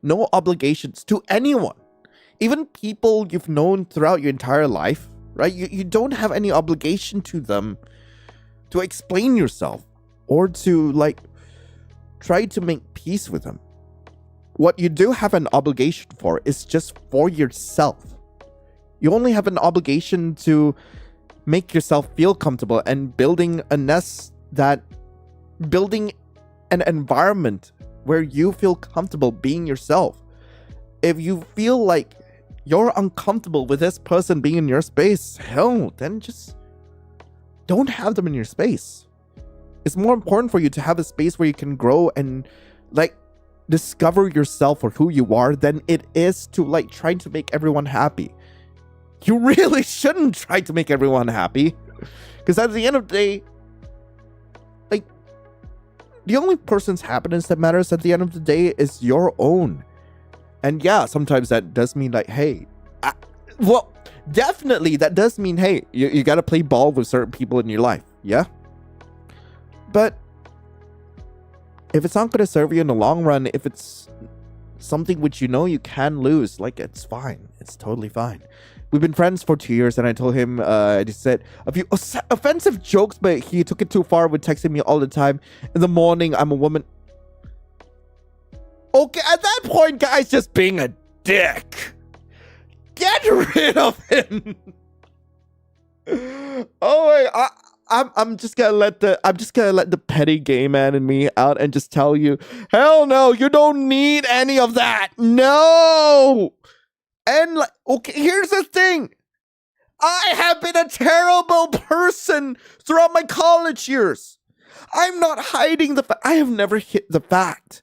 no obligations to anyone, even people you've known throughout your entire life, right? You don't have any obligation to them to explain yourself or to like try to make peace with them. What you do have an obligation for is just for yourself. You only have an obligation to make yourself feel comfortable and building an environment where you feel comfortable being yourself. If you feel like you're uncomfortable with this person being in your space, hell, then just don't have them in your space. It's more important for you to have a space where you can grow and like discover yourself for who you are than it is to like trying to make everyone happy. You really shouldn't try to make everyone happy, because at the end of the day, like, the only person's happiness that matters at the end of the day is your own. And yeah, sometimes that does mean like, hey, well, definitely that does mean, hey, you gotta play ball with certain people in your life, yeah? But if it's not gonna serve you in the long run, if it's something which you know you can lose, like, it's fine. It's totally fine. We've been friends for 2 years, and I told him, I just said a few offensive jokes, but he took it too far with texting me all the time. In the morning, I'm a woman. Okay, at that point, guy's just being a dick. Get rid of him. Oh my, I'm just gonna let the petty gay man in me out and just tell you, hell no, you don't need any of that. No. And like, okay, here's the thing. I have been a terrible person throughout my college years. I'm not hiding the fact. I have never hid the fact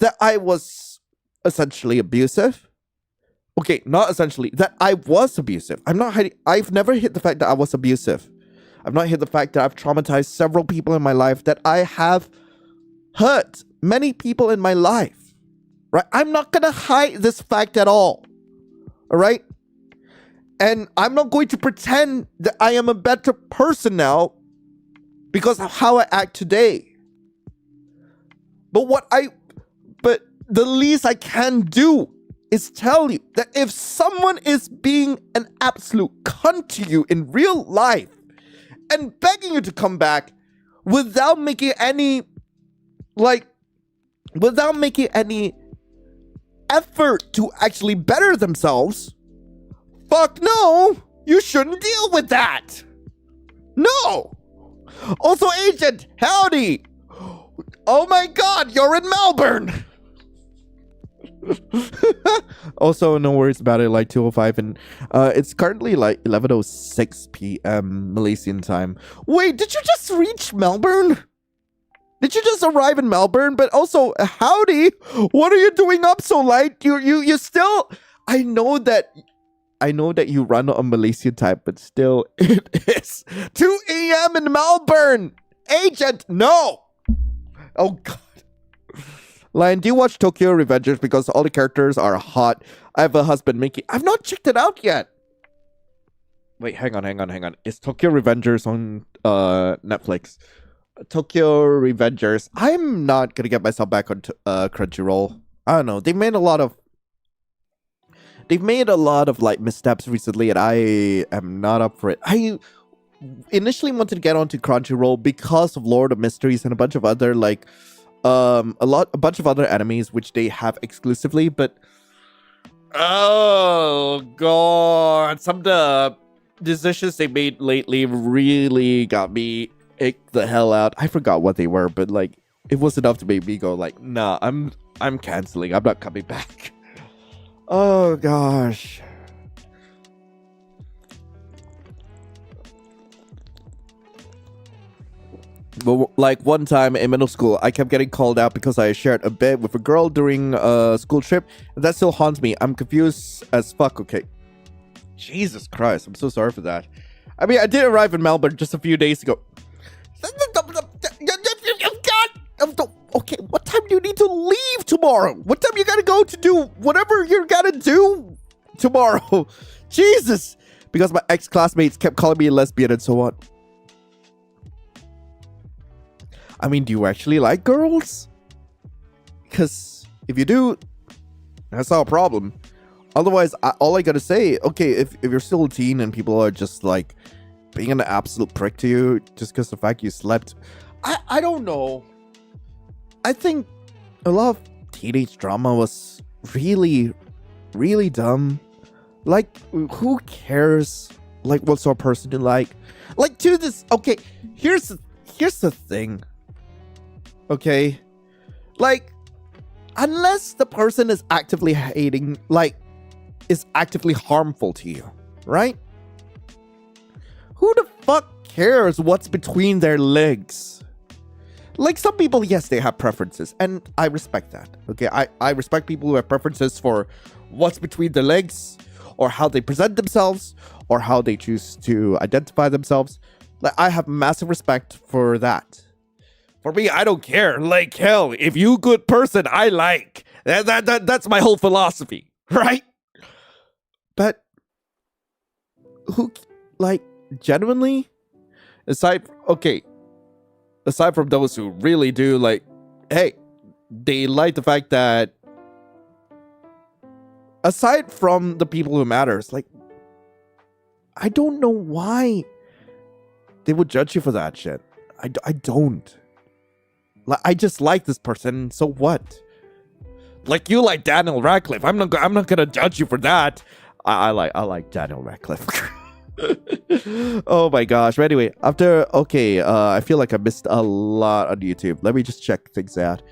that I was essentially abusive. Okay, not essentially, that I was abusive. I'm not hiding. I've never hid the fact that I was abusive. I've not hid the fact that I've traumatized several people in my life, that I have hurt many people in my life. Right? I'm not gonna hide this fact at all. All right? And I'm not going to pretend that I am a better person now because of how I act today. But the least I can do is tell you that if someone is being an absolute cunt to you in real life and begging you to come back without making any effort to actually better themselves, fuck no. You shouldn't deal with that. No. Also, Agent, howdy. Oh my god, you're in Melbourne. Also, no worries about it, like 2:05, and it's currently like 11:06 p.m. Malaysian time. Wait, did you just reach Melbourne? Did you just arrive in Melbourne? But also, howdy, what are you doing up so late? You still, I know that you run on Malaysian time, but still, it is 2 a.m. in Melbourne. Agent, no. Oh god. Lion, do you watch Tokyo Revengers because all the characters are hot? I have a husband, Mickey. I've not checked it out yet. Wait, hang on. Is Tokyo Revengers on Netflix? Tokyo Revengers. I'm not gonna get myself back on Crunchyroll. I don't know. They've made a lot of like missteps recently, and I am not up for it. I initially wanted to get onto Crunchyroll because of Lord of Mysteries and a bunch of other like a bunch of other animes which they have exclusively, but oh god, some of the decisions they made lately really got me icked the hell out. I forgot what they were, but like it was enough to make me go like, nah, I'm canceling. I'm not coming back. Oh gosh. But like one time in middle school, I kept getting called out because I shared a bed with a girl during a school trip. And that still haunts me. I'm confused as fuck. Okay. Jesus Christ. I'm so sorry for that. I mean, I did arrive in Melbourne just a few days ago. Okay, what time do you need to leave tomorrow? What time you gotta go to do whatever you're gonna do tomorrow? Jesus. Because my ex-classmates kept calling me a lesbian and so on. I mean, do you actually like girls? Because if you do, that's not a problem. Otherwise, all I gotta say, okay, if you're still a teen and people are just like being an absolute prick to you just because the fact you slept, I don't know. I think a lot of teenage drama was really, really dumb. Like, who cares? Like, what sort of person you like? Like, to this, okay, here's the thing. Okay, like, unless the person is actively hating, like, is actively harmful to you, right? Who the fuck cares what's between their legs? Like, some people, yes, they have preferences, and I respect that. Okay, I respect people who have preferences for what's between their legs, or how they present themselves, or how they choose to identify themselves. Like, I have massive respect for that. For me, I don't care. Like, hell, if you good person, I like. That's my whole philosophy, right? But who, like, genuinely, aside from those who really do, like, hey, they like the fact that, aside from the people who matters, like, I don't know why they would judge you for that shit. I don't. Like, I just like this person, so what? Like, you like Daniel Radcliffe. I'm not gonna judge you for that. I like Daniel Radcliffe. Oh my gosh. But anyway, I feel like I missed a lot on YouTube. Let me just check things out.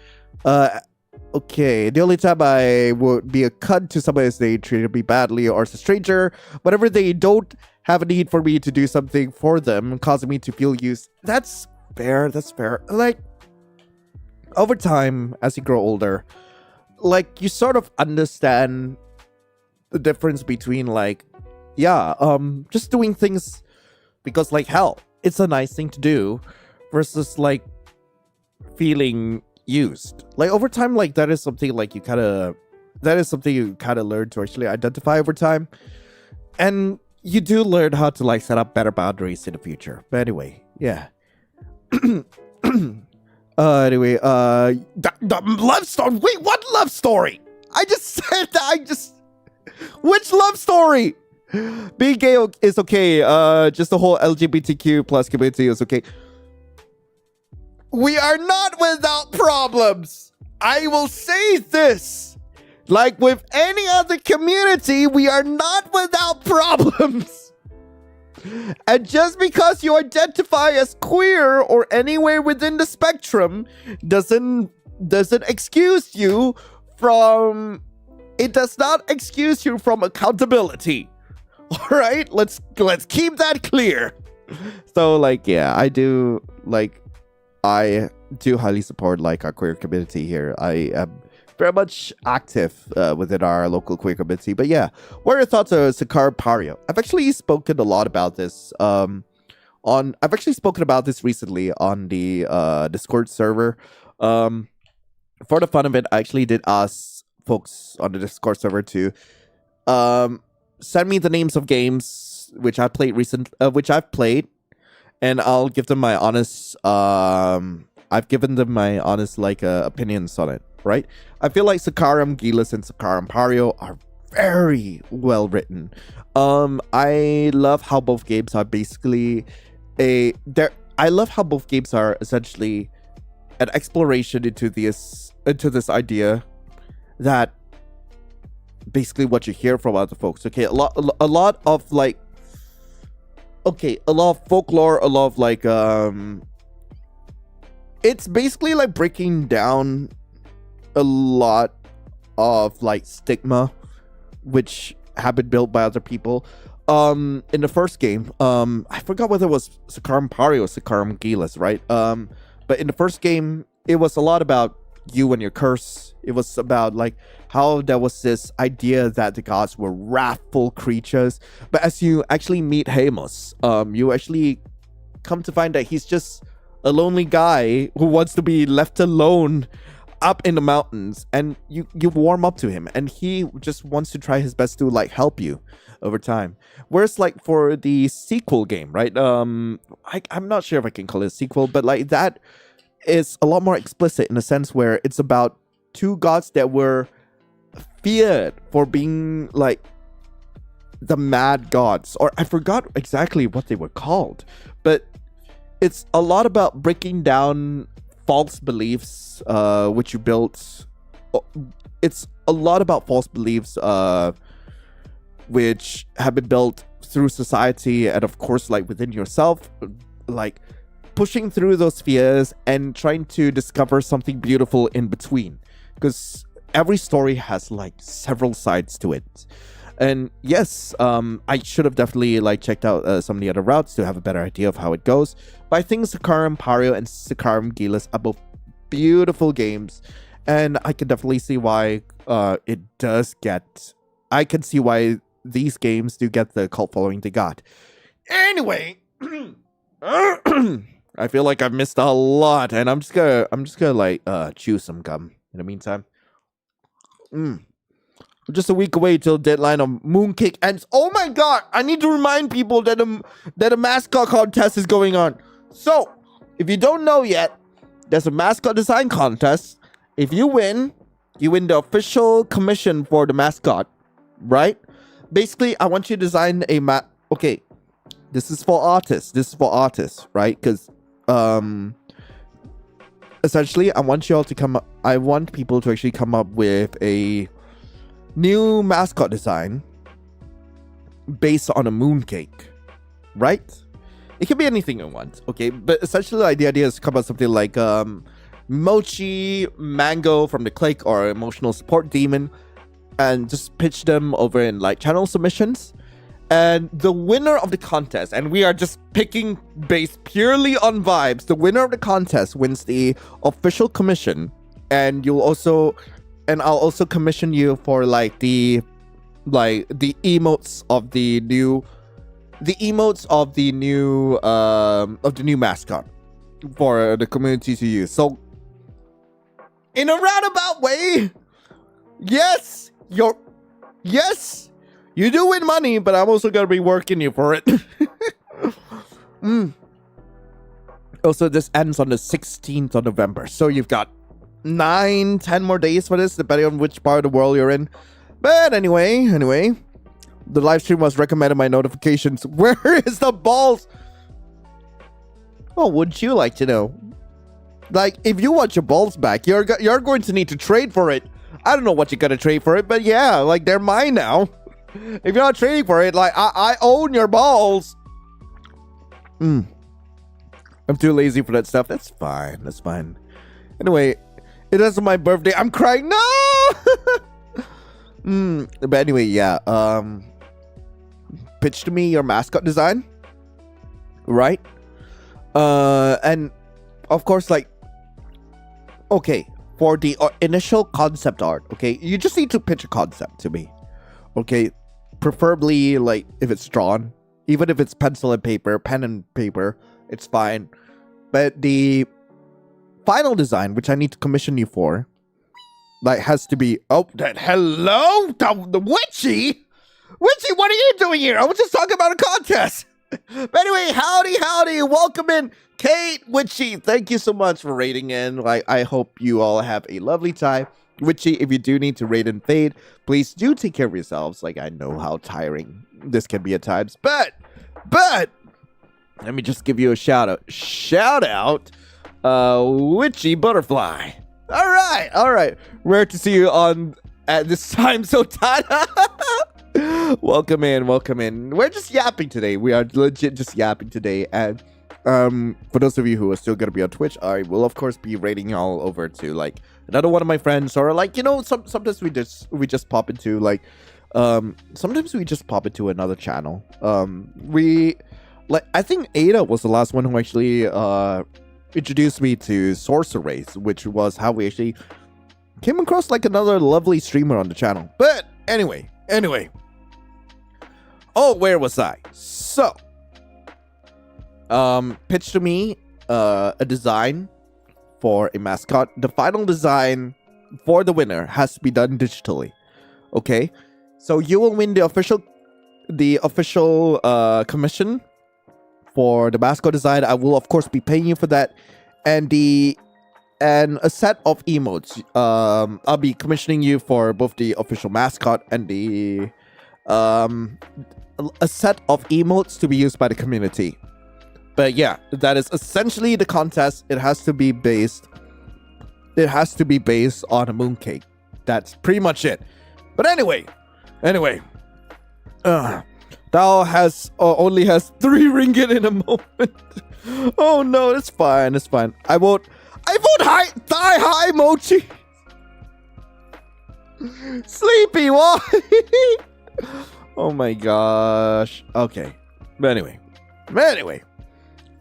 Okay, the only time I would be a cunt to somebody is they treated me badly or as a stranger. Whenever they don't have a need for me to do something for them, causing me to feel used. That's fair. Like, over time, as you grow older, like, you sort of understand the difference between, like, just doing things because, like, hell, it's a nice thing to do, versus, like, feeling used. Like, over time, like, that is something you kind of learn to actually identify over time, and you do learn how to, like, set up better boundaries in the future. But anyway, yeah. Anyway, the love story. Wait, what love story? I just said that. Which love story? Being gay is okay. Just the whole LGBTQ plus community is okay. We are not without problems. I will say this. Like with any other community, we are not without problems. And just because you identify as queer or anywhere within the spectrum doesn't excuse you from it does not excuse you from accountability. All right, let's keep that clear. So like, yeah, I do highly support like our queer community here. I am very much active within our local queer community. But yeah, what are your thoughts on Sakar Pario? I've actually spoken a lot about this I've actually spoken about this recently on the Discord server. For the fun of it, I actually did ask folks on the Discord server to send me the names of games which I've played, and I'll give them my honest I've given them my honest opinions on it, right? I feel like Sakaram Gilas and Sakaram Pario are very well written. I love how both games are basically essentially an exploration into this idea that basically what you hear from other folks. Okay, a lot of folklore, a lot of it's basically like breaking down a lot of like stigma which have been built by other people. In the first game, I forgot whether it was Sakaram Pari or Sakaram Gilas, right? But in the first game, it was a lot about you and your curse. It was about like how there was this idea that the gods were wrathful creatures. But as you actually meet Hamos, you actually come to find that he's just a lonely guy who wants to be left alone up in the mountains, and you warm up to him, and he just wants to try his best to like help you over time. Whereas like for the sequel game, right? I'm not sure if I can call it a sequel, but like that is a lot more explicit in a sense where it's about two gods that were feared for being like the mad gods, or I forgot exactly what they were called, but it's a lot about breaking down false beliefs which you built. It's a lot about false beliefs which have been built through society, and of course like within yourself, like pushing through those fears and trying to discover something beautiful in between, because every story has like several sides to it. And yes, I should have definitely like checked out some of the other routes to have a better idea of how it goes. But I think Sakaram Pario and Sakaram Gilas are both beautiful games, and I can definitely see why it does get. I can see why these games do get the cult following they got. Anyway, I feel like I've missed a lot, and I'm just gonna like chew some gum in the meantime. Just a week away till deadline of Mooncake ends. Oh my god! I need to remind people that a mascot contest is going on. So, if you don't know yet, there's a mascot design contest. If you win the official commission for the mascot, right? Basically, I want you to design a Okay, this is for artists. Right? Because essentially, I want people to actually come up with a new mascot design based on a mooncake, right? It can be anything you want, okay? But essentially, the idea is to come up with something like Mochi, Mango from the Click, or Emotional Support Demon, and just pitch them over in like channel submissions. And the winner of the contest, and we are just picking based purely on vibes, the winner of the contest wins the official commission, and I'll also commission you for like the emotes of the new mascot for the community to use. So in a roundabout way, yes, you do win money, but I'm also gonna be working you for it. Also, this ends on the 16th of November, so you've got 9-10 more days for this, depending on which part of the world you're in. But anyway, the live stream was recommended by notifications. Where is the balls? Oh, would you like to know? Like, if you want your balls back, you're going to need to trade for it. I don't know what you're gonna trade for it, but yeah, like they're mine now. If you're not trading for it, like I own your balls. I'm too lazy for that stuff. That's fine. That's fine. Anyway, it is my birthday. I'm crying. No. But anyway, yeah. Pitch to me your mascot design, right? And of course, like, okay, for the initial concept art, okay, you just need to pitch a concept to me, okay? Preferably, like, if it's drawn, even if it's pen and paper, it's fine. But the final design, which I need to commission you for, like, has to be, hello, the Witchy? Witchy, what are you doing here? I was just talking about a contest. But anyway, howdy, welcome in, Kate, Witchy. Thank you so much for raiding in. Like, I hope you all have a lovely time. Witchy, if you do need to raid and fade, please do take care of yourselves. Like, I know how tiring this can be at times, but let me just give you a shout out. Witchy Butterfly. All right. Rare to see you on at this time, so Tana. Welcome in. We're just yapping today. We are legit just yapping today. And for those of you who are still gonna be on Twitch, I will of course be raiding y'all over to like another one of my friends, or like, you know, sometimes we just pop into like sometimes we just pop into another channel. I think Ada was the last one who actually introduced me to Sorceress, which was how we actually came across like another lovely streamer on the channel. But anyway. Oh, where was I? So, pitch to me a design for a mascot. The final design for the winner has to be done digitally. Okay? So you will win the official commission for the mascot design. I will of course be paying you for that. And a set of emotes. I'll be commissioning you for both the official mascot and the a set of emotes to be used by the community. But yeah, that is essentially the contest. It has to be based on a mooncake. That's pretty much it. But anyway, thou only has 3 ringgit in a moment. Oh no, it's fine. I vote thigh high mochi. Sleepy, why? Oh my gosh. Okay. But anyway.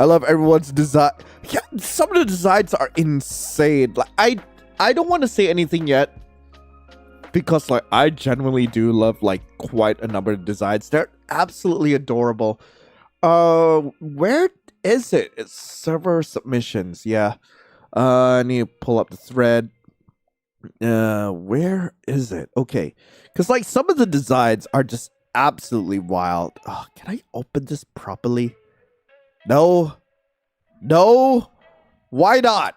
I love everyone's design. Yeah, some of the designs are insane. Like, I don't want to say anything yet, because like I genuinely do love like quite a number of designs. They're absolutely adorable. Where is it? It's server submissions. Yeah. I need to pull up the thread. Where is it? Okay. Because like some of the designs are just absolutely wild. Oh, can I open this properly? No. Why not?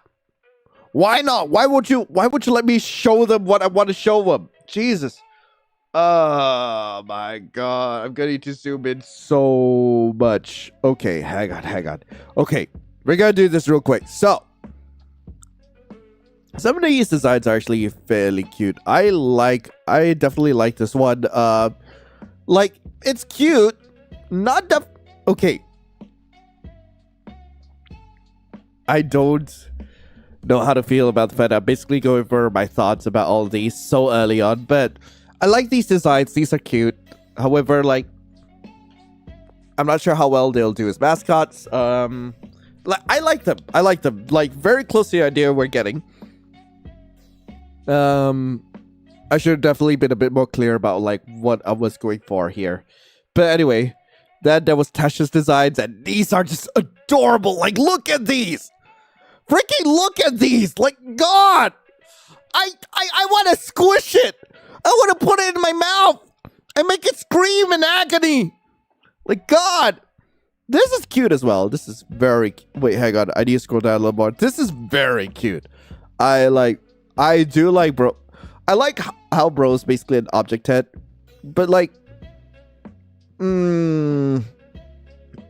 Why would you let me show them what I want to show them? Jesus. Oh my god. I'm going to zoom in so much. Okay, hang on. Okay, we're going to do this real quick. So, some of these designs are actually fairly cute. I definitely like this one. Like, it's cute. Okay. I don't know how to feel about the fact I'm basically going over my thoughts about all of these so early on, but I like these designs. These are cute. However, like, I'm not sure how well they'll do as mascots. I like them. Like, very close to the idea we're getting. I should have definitely been a bit more clear about like what I was going for here. But anyway, there was Tasha's designs, and these are just adorable. Like, look at these. Freaking look at these. Like, God. I want to squish it. I want to put it in my mouth and make it scream in agony. Like, God. This is cute as well. This is very... Wait, hang on. I need to scroll down a little more. This is very cute. I do like bro. I like how bro's basically an object head. But like... I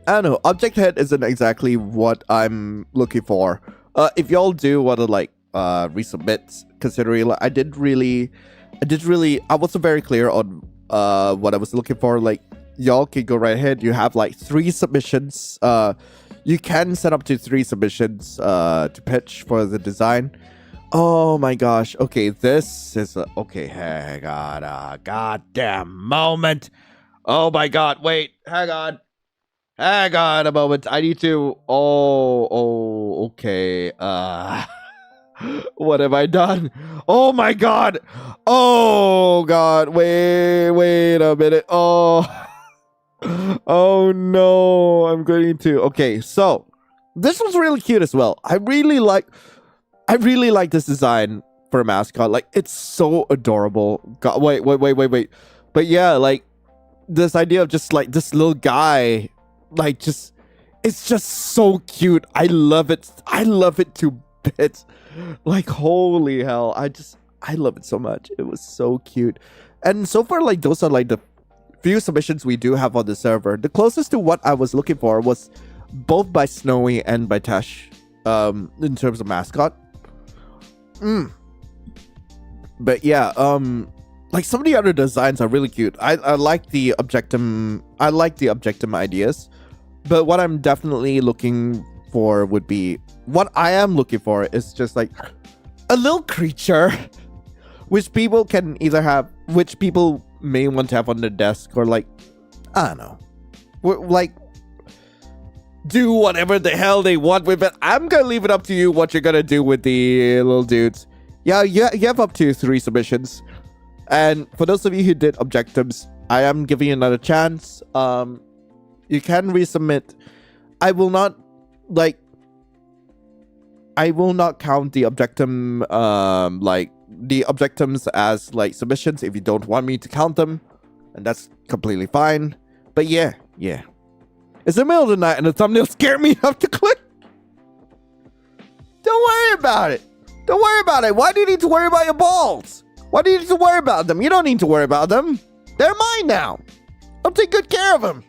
don't know. Object head isn't exactly what I'm looking for. If y'all do want to like resubmit, considering like, I wasn't very clear on what I was looking for. Like, y'all can go right ahead. You have like 3 submissions. You can set up to 3 submissions to pitch for the design. Oh my gosh. Okay, this is okay. Hang on a goddamn moment. Oh my god. Wait. Hang on a moment. I need to. Okay. What have I done? Oh my god. Oh god. Wait a minute. Oh no. I'm going to. Okay, so this was really cute as well. I really like this design for a mascot. Like, it's so adorable. God, wait. But yeah, like this idea of just like this little guy, like it's just so cute. I love it to bits. Like, holy hell. I love it so much. It was so cute. And so far, like, those are like the few submissions we do have on the server. The closest to what I was looking for was both by Snowy and by Tesh, in terms of mascot. But yeah, like some of the other designs are really cute. I like the objectum. I like the objectum ideas. But what I'm definitely looking for would be, what I am looking for is just like a little creature which people can either have, which people may want to have on their desk, or like, I don't know, like do whatever the hell they want with it. I'm gonna leave it up to you what you're gonna do with the little dudes. Yeah, you have up to 3 submissions. And for those of you who did objectives, I am giving you another chance. You can resubmit. I will not count the objectum, like the objectives as like submissions if you don't want me to count them, and that's completely fine. But yeah. It's the middle of the night and the thumbnail scared me enough to click. Don't worry about it. Why do you need to worry about your balls? Why do you need to worry about them? You don't need to worry about them. They're mine now. I'll take good care of them.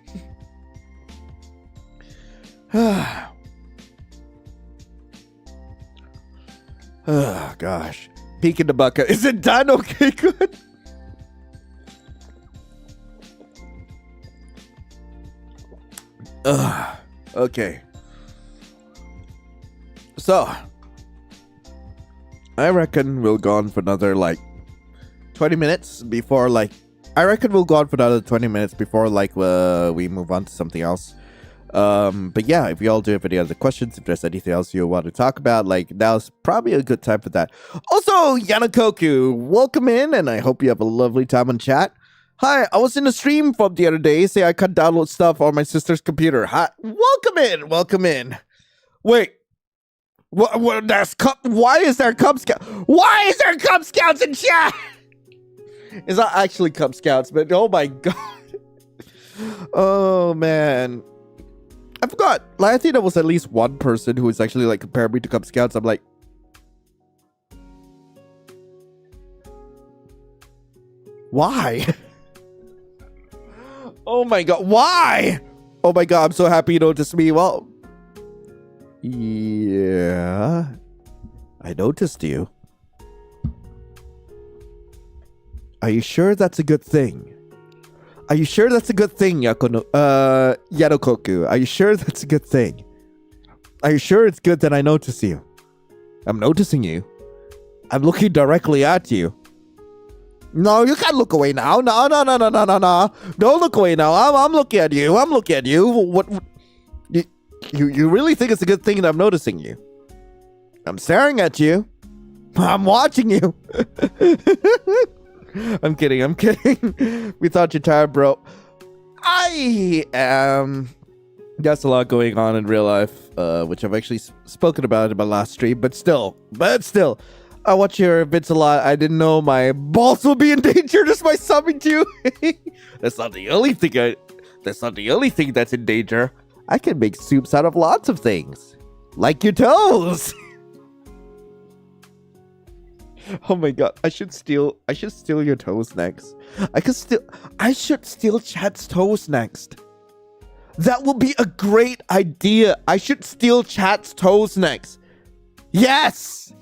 Oh, gosh. Peek in the bucket. Is it done? Okay, good. Okay. So, I reckon we'll go on for another, like, 20 minutes before, like, we move on to something else. But yeah, if y'all do have any other questions, if there's anything else you want to talk about, like, now's probably a good time for that. Also, Yanakoku, welcome in, and I hope you have a lovely time on chat. Hi, I was in a stream from the other day. Say I can't download stuff on my sister's computer. Hi, welcome in. Wait, what? Why is there Cub Scouts in chat? It's not actually Cub Scouts, but oh my god. Oh man. I forgot. Like, I think there was at least one person who was actually like comparing me to Cub Scouts. I'm like, why? Oh my god, why? Oh my god, I'm so happy you noticed me. Well, yeah, I noticed you. Are you sure that's a good thing? Yanokoku? Are you sure that's a good thing? Are you sure it's good that I notice you? I'm noticing you. I'm looking directly at you. No, you can't look away now. No. Don't look away now. I'm looking at you. What? You really think it's a good thing that I'm noticing you? I'm staring at you. I'm watching you. I'm kidding. We thought you're tired, bro. I am. There's a lot going on in real life, which I've actually spoken about in my last stream, but still. I watch your vids a lot. I didn't know my balls would be in danger just by subbing to you. That's not the only thing that's in danger. I can make soups out of lots of things. Like your toes. Oh my god. I should steal your toes next. I should steal Chat's toes next. That will be a great idea. I should steal Chat's toes next. Yes,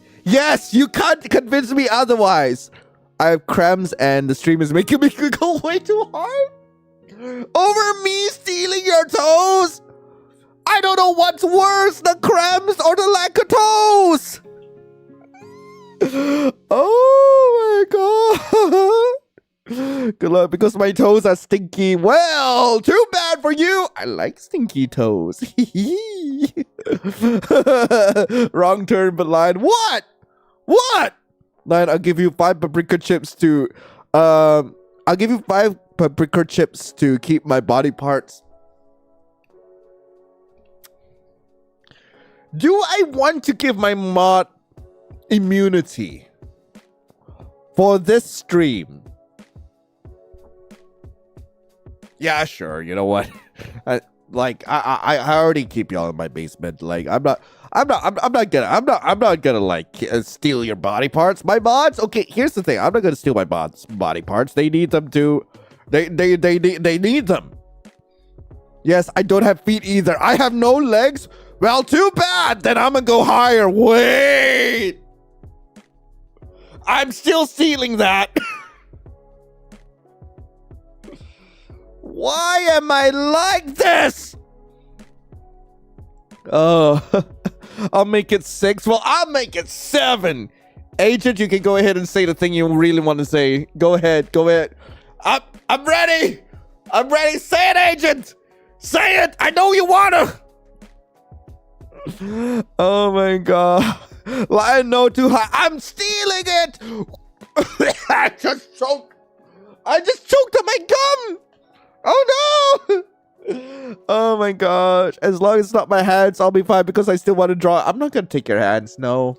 you can't convince me otherwise. I have cramps and the stream is making me go way too hard. Over me stealing your toes? I don't know what's worse, the crumbs or the lack of toes. Oh my god. Good luck, because my toes are stinky. Well, too bad for you. I like stinky toes. Wrong turn, but Lion. What? What? Lion, I'll give you 5 paprika chips to I'll give you 5 paprika chips to keep my body parts. Do I want to give my mod immunity for this stream? Yeah, sure. You know what? I already keep y'all in my basement. Like, I'm not gonna like steal your body parts. My mods. Okay, here's the thing. I'm not gonna steal my mods' body parts. They need them to. They need them. Yes, I don't have feet either. I have no legs. Well, too bad. Then I'm gonna go higher. Wait. I'm still stealing that. Why am I like this? Oh, I'll make it 6. Well, I'll make it 7. Agent, you can go ahead and say the thing you really want to say. Go ahead. Go ahead. I'm ready. I'm ready. Say it, Agent. Say it. I know you wanna. Oh my god. Lion, no, too high. I'm stealing it. I just choked on my gum. Oh no. Oh my gosh. As long as it's not my hands, I'll be fine, because I still want to draw. I'm not gonna take your hands, no.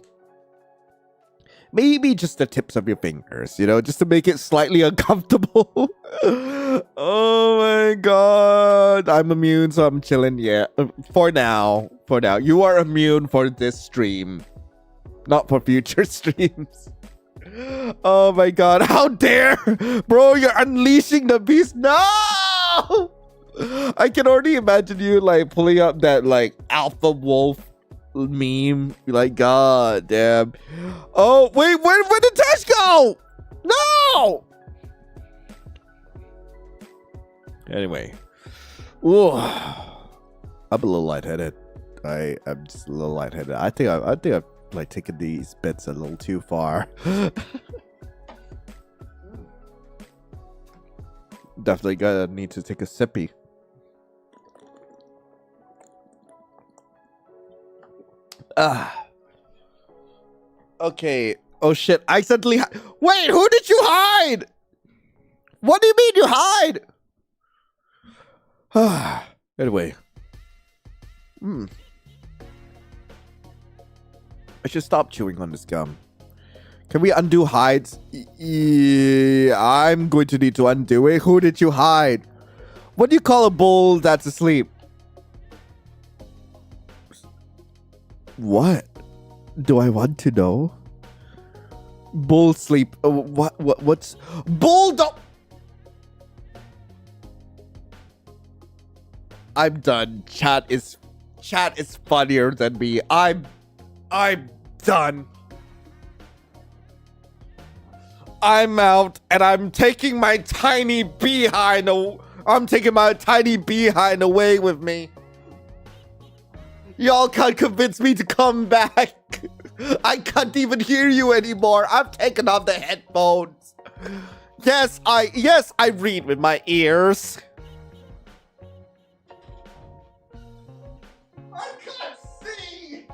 Maybe just the tips of your fingers, you know, just to make it slightly uncomfortable. Oh my god. I'm immune, so I'm chilling. Yeah, for now. For now. You are immune for this stream, not for future streams. Oh my god. How dare. Bro, you're unleashing the beast. No! I can already imagine you like pulling up that like alpha wolf meme. Like, god damn. Oh wait, where did Tash go? No. Anyway, ooh, I'm a little lightheaded. I'm just a little lightheaded. I think I've like taken these bits a little too far. Definitely gonna need to take a sippy. Okay. Oh shit! I suddenly. Wait, who did you hide? What do you mean you hide? Anyway. I should stop chewing on this gum. Can we undo hides? I'm going to need to undo it. Who did you hide? What do you call a bull that's asleep? What? Do I want to know? Bull sleep. What's bulldog? I'm done. Chat is funnier than me. I'm done. I'm out, and I'm taking my tiny behind. I'm taking my tiny behind away with me. Y'all can't convince me to come back. I can't even hear you anymore. I've taken off the headphones. Yes, I read with my ears. I can't see.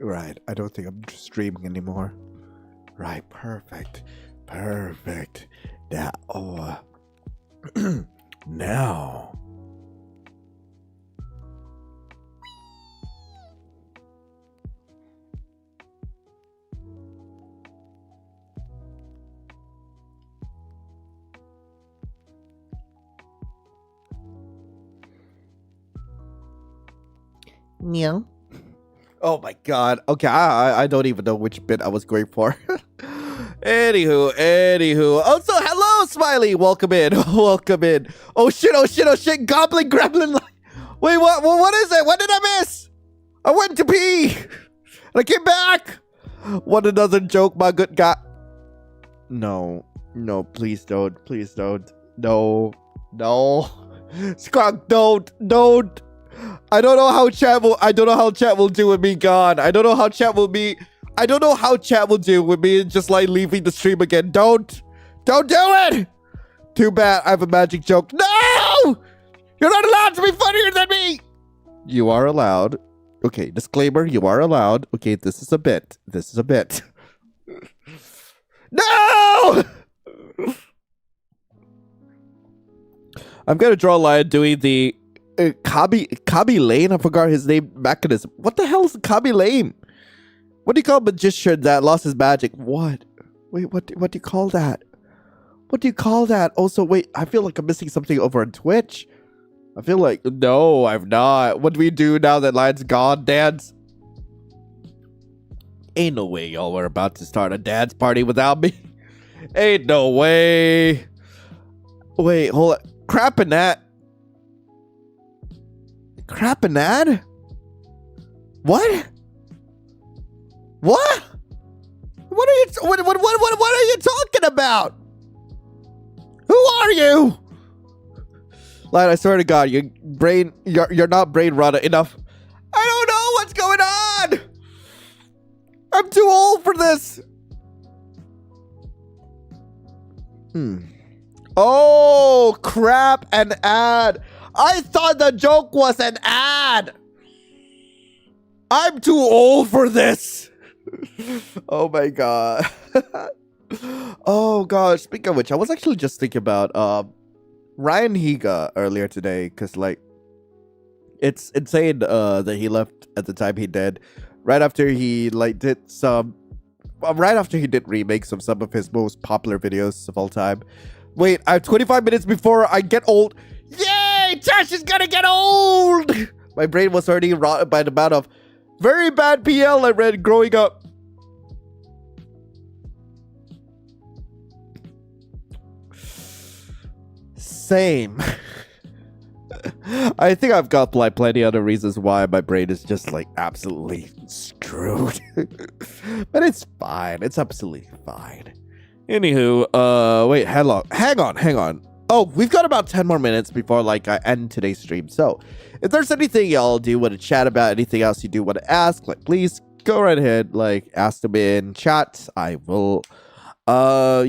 Right. I don't think I'm streaming anymore. Right. Perfect. Perfect. Now. Oh. Now. Yeah. Oh my god. Okay, I don't even know which bit I was going for. Anywho. Also, hello, Smiley. Welcome in. Welcome in. Oh shit. Goblin gremlin. Wait, what is it? What did I miss? I went to pee. And I came back. What another joke, my good guy. No, please don't. Please don't. No. Skunk, don't. I don't know how chat will do with me gone. I don't know how chat will do with me just like leaving the stream again. Don't do it. Too bad. I have a magic joke. No! You're not allowed to be funnier than me. You are allowed. Okay, disclaimer, you are allowed. Okay, this is a bit. No! I'm gonna draw a line doing the Kabi Lane. I forgot his name. Mechanism. What the hell is Kabi Lane? What do you call a magician that lost his magic? What? Wait, what do you call that? What do you call that? Also, wait, I feel like I'm missing something over on Twitch. I feel like, no, I'm not. What do we do now that Lion's gone? Dance? Ain't no way y'all were about to start a dance party without me. Ain't no way. Wait, hold on. Crapinat? What? What are you talking about? Who are you? Lion, I swear to God, you're not brain rotted enough. I don't know what's going on. I'm too old for this. Oh, crap, an ad. I thought the joke was an ad. I'm too old for this. Oh my God. Oh gosh, speaking of which, I was actually just thinking about Ryan Higa earlier today, because like it's insane that he left at the time he did, right after he did remakes of some of his most popular videos of all time. Wait, I have 25 minutes before I get old. Yay! Tash is gonna get old! My brain was already rotted by the amount of very bad PL I read growing up. Same. I think I've got like plenty other reasons why my brain is just like absolutely screwed. But it's fine. It's absolutely fine. Anywho, wait, hang on. Oh, we've got about 10 more minutes before like I end today's stream. So if there's anything y'all do want to chat about, anything else you do want to ask, like please go right ahead, like ask them in chat. I will 10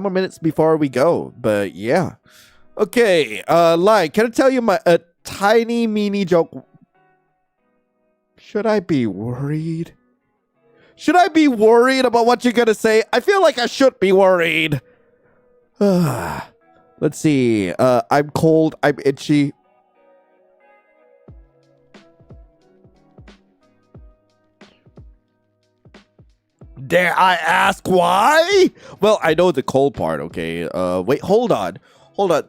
more minutes before we go. But yeah. Okay, Lion, can I tell you a tiny mini joke? Should I be worried? Should I be worried about what you're gonna say? I feel like I should be worried. Let's see. I'm cold. I'm itchy. Dare I ask why? Well, I know the cold part, okay? Wait, hold on.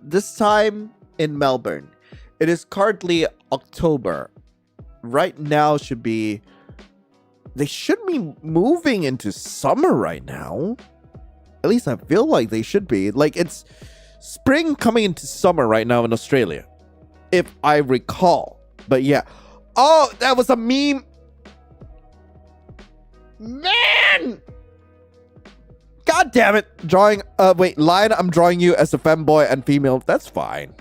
This time in Melbourne, it is currently October. Right now they should be moving into summer right now. At least I feel like they should be. Like, it's spring coming into summer right now in Australia, if I recall. But yeah. Oh, that was a meme. Man! God damn it. Drawing, wait, Lion, I'm drawing you as a femboy and female. That's fine.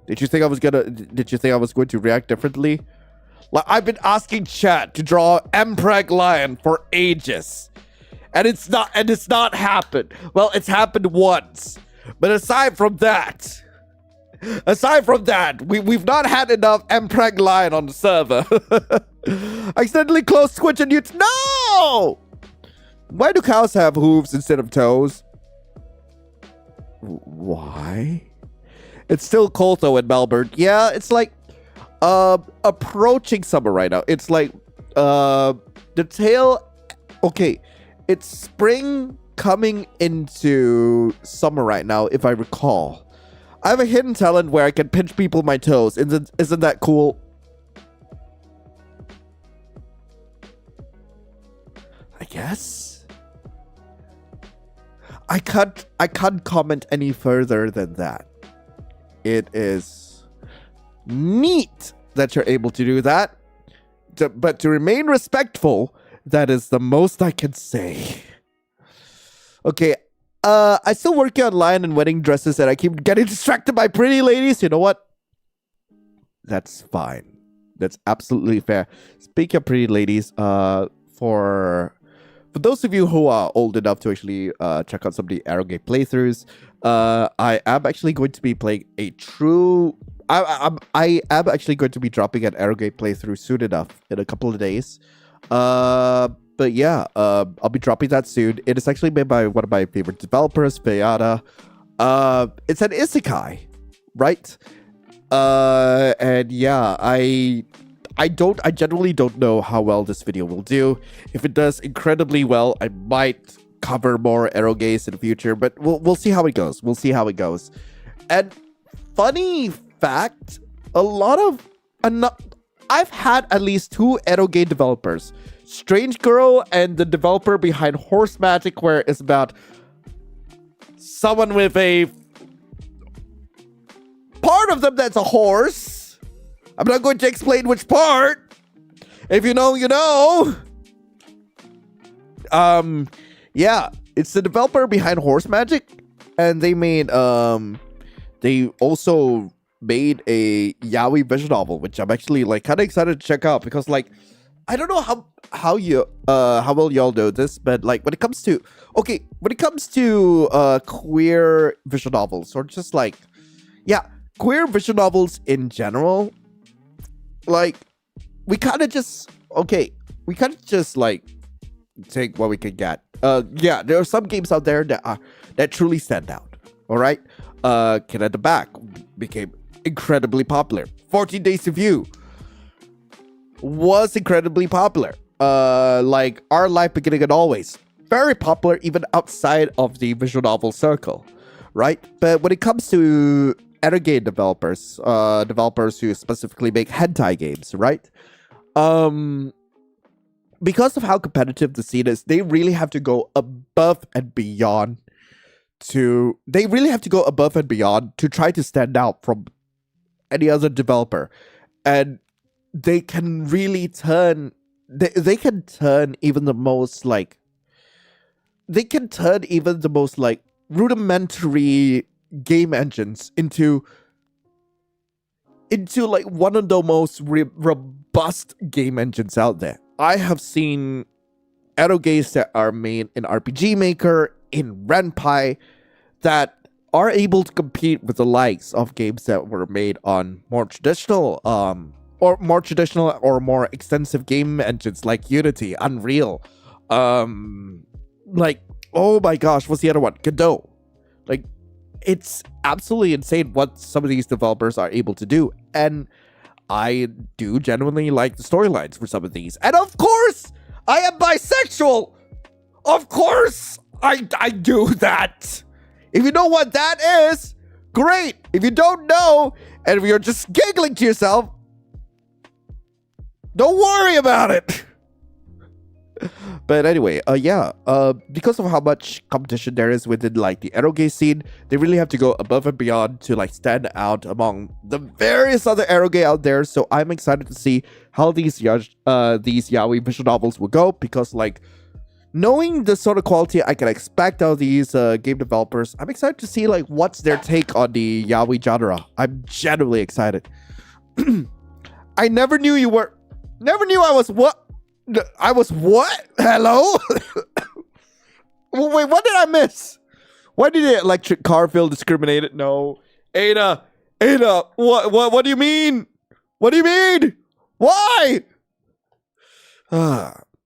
Did you think I was going to react differently? Like, I've been asking chat to draw Mpreg Lion for ages. And it's not happened. Well, it's happened once. But aside from that, we've not had enough Mpreg Lion on the server. I accidentally closed Twitch and YouTube. No! Why do cows have hooves instead of toes? Why? It's still cold though in Melbourne. Yeah, it's like approaching summer right now. It's like the tail. Okay, it's spring coming into summer right now, if I recall. I have a hidden talent where I can pinch people with my toes. Isn't that cool? I guess. I can't comment any further than that. It is neat that you're able to do that. But to remain respectful, that is the most I can say. Okay, I still working on lion and wedding dresses and I keep getting distracted by pretty ladies. You know what? That's fine. That's absolutely fair. Speaking of pretty ladies, for those of you who are old enough to actually check out some of the Arrogate playthroughs, I am actually going to be playing a true... I am actually going to be dropping an Arrogate playthrough soon enough, in a couple of days. But yeah, I'll be dropping that soon. It is actually made by one of my favorite developers, Fayada. It's an isekai, right? And yeah, I generally don't know how well this video will do. If it does incredibly well, I might cover more Arrogates in the future, but we'll see how it goes. We'll see how it goes. And funny fact, I've had at least 2 Arrogate developers. Strange Girl and the developer behind Horse Magic, where it's about someone with a part of them that's a horse. I'm not going to explain which part. If you know, you know. Yeah, it's the developer behind Horse Magic, and they made they also made a yaoi visual novel, which I'm actually like kind of excited to check out, because like I don't know how well y'all know this, but like when it comes to queer visual novels, or just like queer visual novels in general, like we kind of just like take what we can get. There are some games out there that truly stand out. All right, Kid at the Back became incredibly popular. 14 Days of You was incredibly popular. Like Our Life Beginning and Always, very popular even outside of the visual novel circle, right? But when it comes to Arrogate developers who specifically make hentai games, right? Because of how competitive the scene is, they really have to go above and beyond to try to stand out from any other developer. And they can really turn even the most like rudimentary game engines into like one of the most robust game engines out there. I have seen Arrogates that are made in RPG Maker, in Renpai, that are able to compete with the likes of games that were made on more traditional or more extensive game engines like Unity, Unreal. Like, oh my gosh, what's the other one? Godot. Like, it's absolutely insane what some of these developers are able to do. And I do genuinely like the storylines for some of these. And of course, I am bisexual. Of course, I do that. If you know what that is, great. If you don't know, and if you're just giggling to yourself, don't worry about it. But anyway, because of how much competition there is within like the Arrogate scene, they really have to go above and beyond to like stand out among the various other Arrogate out there. So I'm excited to see how these yaoi visual novels will go, because like knowing the sort of quality I can expect out of these game developers, I'm excited to see like what's their take on the yaoi genre. I'm genuinely excited. I never knew I was what? I was what? Hello? Wait, what did I miss? Why did the electric car feel discriminated? No. Ada, what do you mean? What do you mean? Why?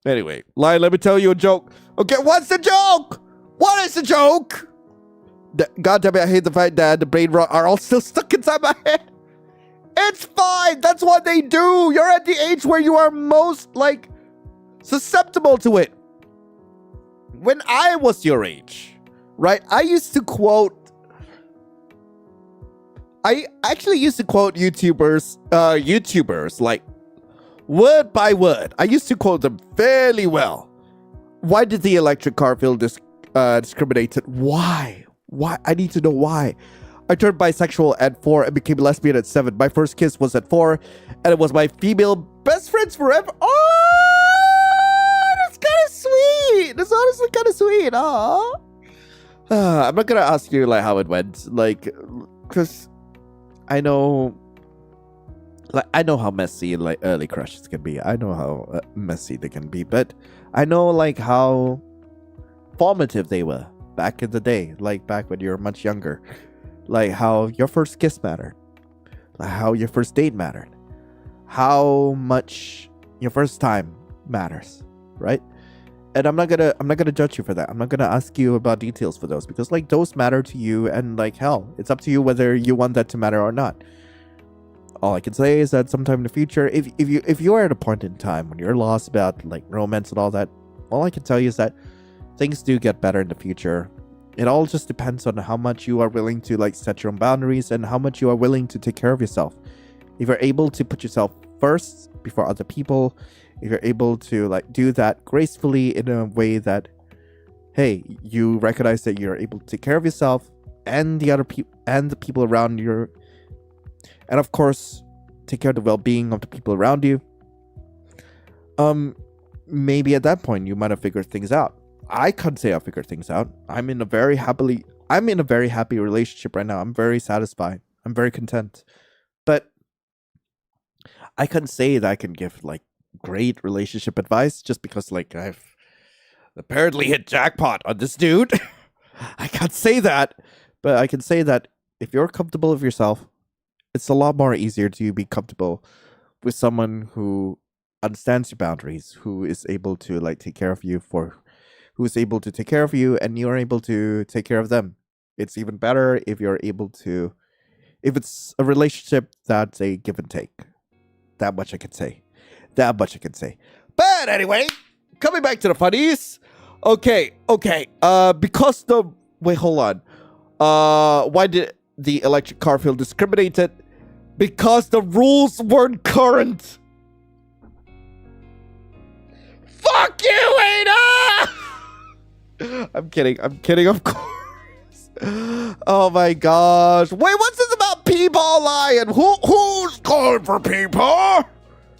Anyway, Lion, let me tell you a joke. Okay, what's the joke? What is the joke? God damn it, I hate the fact that the brain rot are all still stuck inside my head. It's fine. That's what they do. You're at the age where you are most, like, susceptible to it. When I was your age, right, I actually used to quote YouTubers, like, word by word. I used to quote them fairly well. Why did the electric car feel discriminated? Why? Why? I need to know why. I turned bisexual at 4 and became lesbian at 7. My first kiss was at 4, and it was my female best friends forever. Oh, that's kind of sweet. That's honestly kind of sweet. Aw. I'm not gonna ask you like how it went, like, cause I know how messy like early crushes can be. I know how messy they can be, but I know like how formative they were back in the day, like back when you were much younger. Like how your first kiss mattered, like how your first date mattered, how much your first time matters, right? And I'm not gonna judge you for that. I'm not gonna ask you about details for those, because like those matter to you, and like hell, it's up to you whether you want that to matter or not. All I can say is that sometime in the future, if you are at a point in time when you're lost about like romance and all that, all I can tell you is that things do get better in the future. It all just depends on how much you are willing to like set your own boundaries and how much you are willing to take care of yourself. If you're able to put yourself first before other people, if you're able to like do that gracefully in a way that, hey, you recognize that you're able to take care of yourself and the other people and the people around you, and of course take care of the well-being of the people around you, maybe at that point you might have figured things out. I can't say I figured things out. I'm in a very happy relationship right now. I'm very satisfied. I'm very content. But I can't say that I can give like great relationship advice just because like I've apparently hit jackpot on this dude. I can't say that. But I can say that if you're comfortable with yourself, it's a lot more easier to be comfortable with someone who understands your boundaries, who is able to like take care of you who's able to take care of you and you're able to take care of them. It's even better if it's a relationship that's a give and take. That much I can say. But anyway, coming back to the funnies. Okay. Wait, hold on. Why did the electric car feel discriminated? Because the rules weren't current. Fuck you, Ada! I'm kidding, of course. Oh my gosh. Wait, what's this about P-Ball Lion? Who's calling for P-Ball?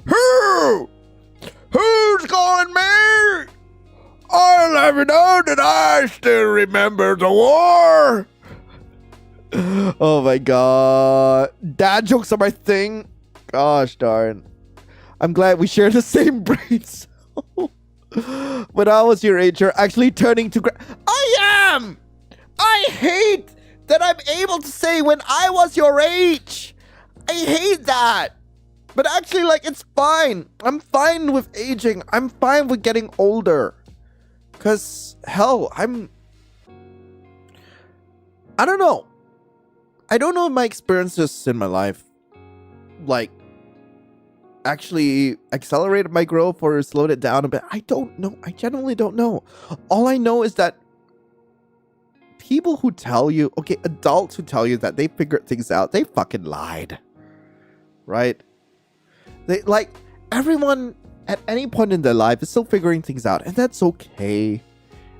Who's calling me? I'll let you know that I still remember the war. Oh my god. Dad jokes are my thing. Gosh darn. I'm glad we share the same brain cell. When I was your age, you're actually turning to I am! I hate that I'm able to say when I was your age. I hate that. But actually, like, it's fine. I'm fine with aging. I'm fine with getting older. Because, hell, I don't know. I don't know if my experiences in my life, like, actually accelerated my growth or slowed it down a bit. I don't know. I genuinely don't know. All I know is that people who tell you, adults who tell you that they figured things out, they fucking lied. Right? They, like, everyone at any point in their life is still figuring things out, and that's okay.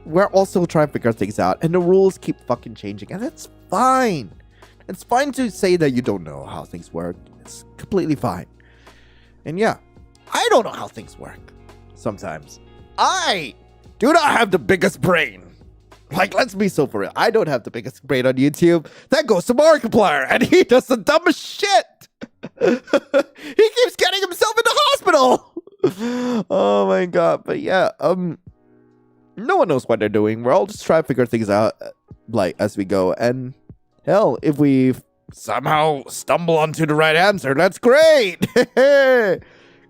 We're also trying to figure things out, and the rules keep fucking changing, and that's fine. It's fine to say that you don't know how things work. It's completely fine. And yeah, I don't know how things work. Sometimes. I do not have the biggest brain. Like, let's be so for real. I don't have the biggest brain on YouTube. That goes to Markiplier, and he does the dumbest shit. He keeps getting himself into hospital. Oh my god. But yeah, no one knows what they're doing. We're all just trying to figure things out, like, as we go. And hell, if we somehow stumble onto the right answer, that's great.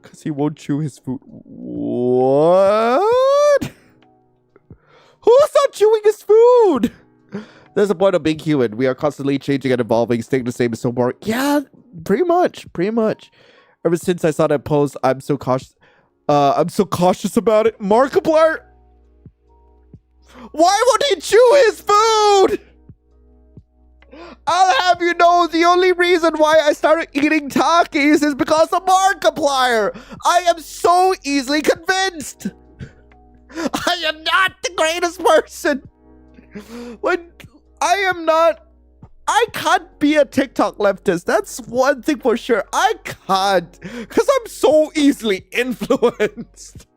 Because he won't chew his food. What? Who's not chewing his food? There's a point of being human. We are constantly changing and evolving. Staying the same is so boring. Yeah, pretty much. Pretty much. Ever since I saw that post, I'm so cautious. I'm so cautious about it. Markiplier, why would he chew his food? I'll have you know, the only reason why I started eating Takis is because of Markiplier. I am so easily convinced. I am not the greatest person. When I am not, I can't be a TikTok leftist. That's one thing for sure. I can't, because I'm so easily influenced.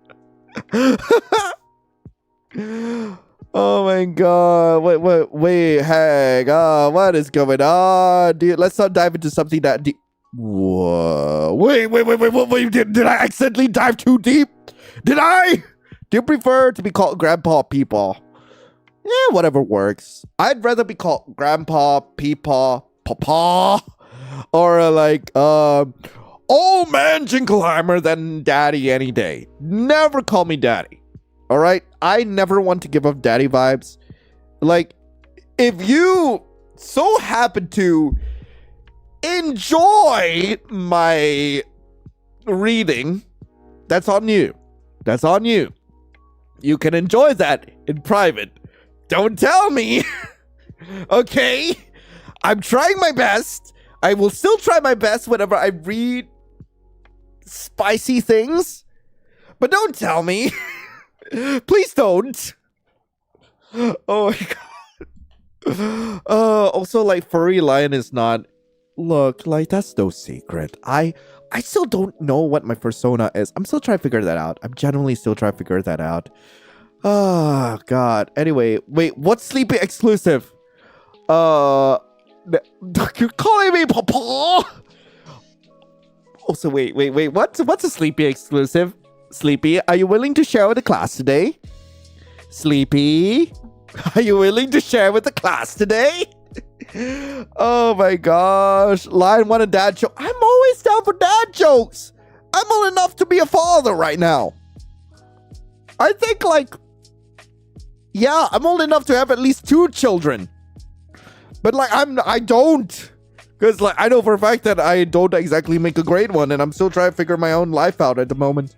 Oh my god. Wait, hang on. What is going on? Dude, let's not dive into something that deep. Whoa. Wait. Did I accidentally dive too deep? Did I? Do you prefer to be called grandpa people? Yeah, whatever works. I'd rather be called grandpa, peepaw, papa, or like, old man Jingleheimer than daddy any day. Never call me daddy. All right, I never want to give off daddy vibes. Like, if you so happen to enjoy my reading, that's on you. That's on you. You can enjoy that in private. Don't tell me. Okay? I'm trying my best. I will still try my best whenever I read spicy things. But don't tell me. Please don't. Oh my god. Also, like, furry lion is not. Look, like, that's no secret. I still don't know what my persona is. I'm still trying to figure that out. I'm genuinely still trying to figure that out. Oh god. Anyway, wait, what's sleepy exclusive? You're calling me papa? Also, wait. What's a sleepy exclusive? Sleepy, are you willing to share with the class today? Sleepy, are you willing to share with the class today? Oh my gosh. Lion want a dad joke. I'm always down for dad jokes. I'm old enough to be a father right now. I think, like, yeah, I'm old enough to have at least 2 children. But like, I don't. Because like, I know for a fact that I don't exactly make a great one, and I'm still trying to figure my own life out at the moment.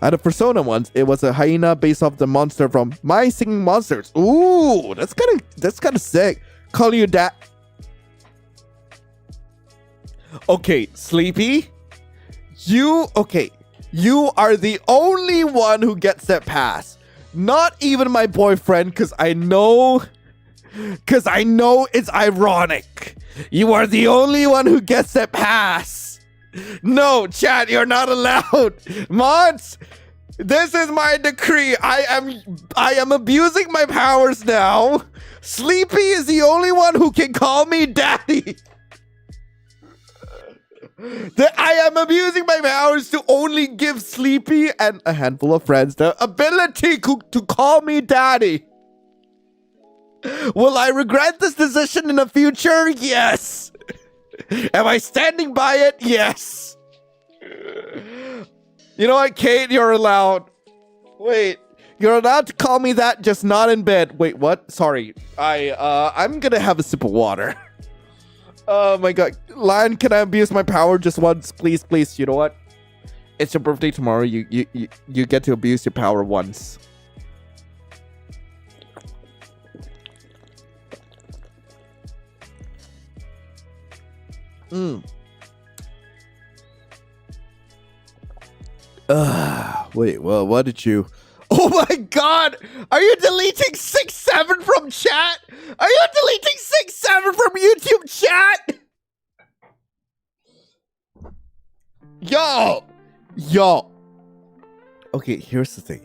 I had a persona once. It was a hyena based off the monster from My Singing Monsters. Ooh, that's kind of sick. Call you dad. Okay, Sleepy. You are the only one who gets that pass. Not even my boyfriend, because I know it's ironic. You are the only one who gets that pass. No, chat, you're not allowed. Mods, this is my decree. I am abusing my powers now. Sleepy is the only one who can call me daddy. I am abusing my powers to only give Sleepy and a handful of friends the ability to call me daddy. Will I regret this decision in the future? Yes. Am I standing by it? Yes. You know what, Kate? You're allowed. Wait, you're allowed to call me that, just not in bed. Wait, what? Sorry. I'm gonna have a sip of water. Oh my god. Lion, can I abuse my power just once? Please, please. You know what? It's your birthday tomorrow. You get to abuse your power once. Wait, well, what did you... Oh my god! Are you deleting 6-7 from chat? Are you deleting 6-7 from YouTube chat? Yo! Okay, here's the thing.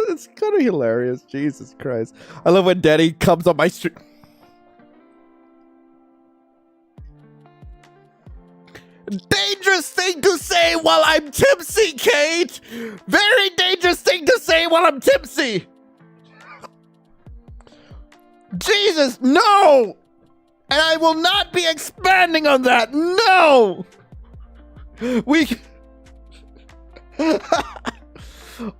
It's kind of hilarious. Jesus Christ. I love when Daddy comes on my stream. Dangerous thing to say while I'm tipsy, Kate! Very dangerous thing to say while I'm tipsy! Jesus, no! And I will not be expanding on that. No! We...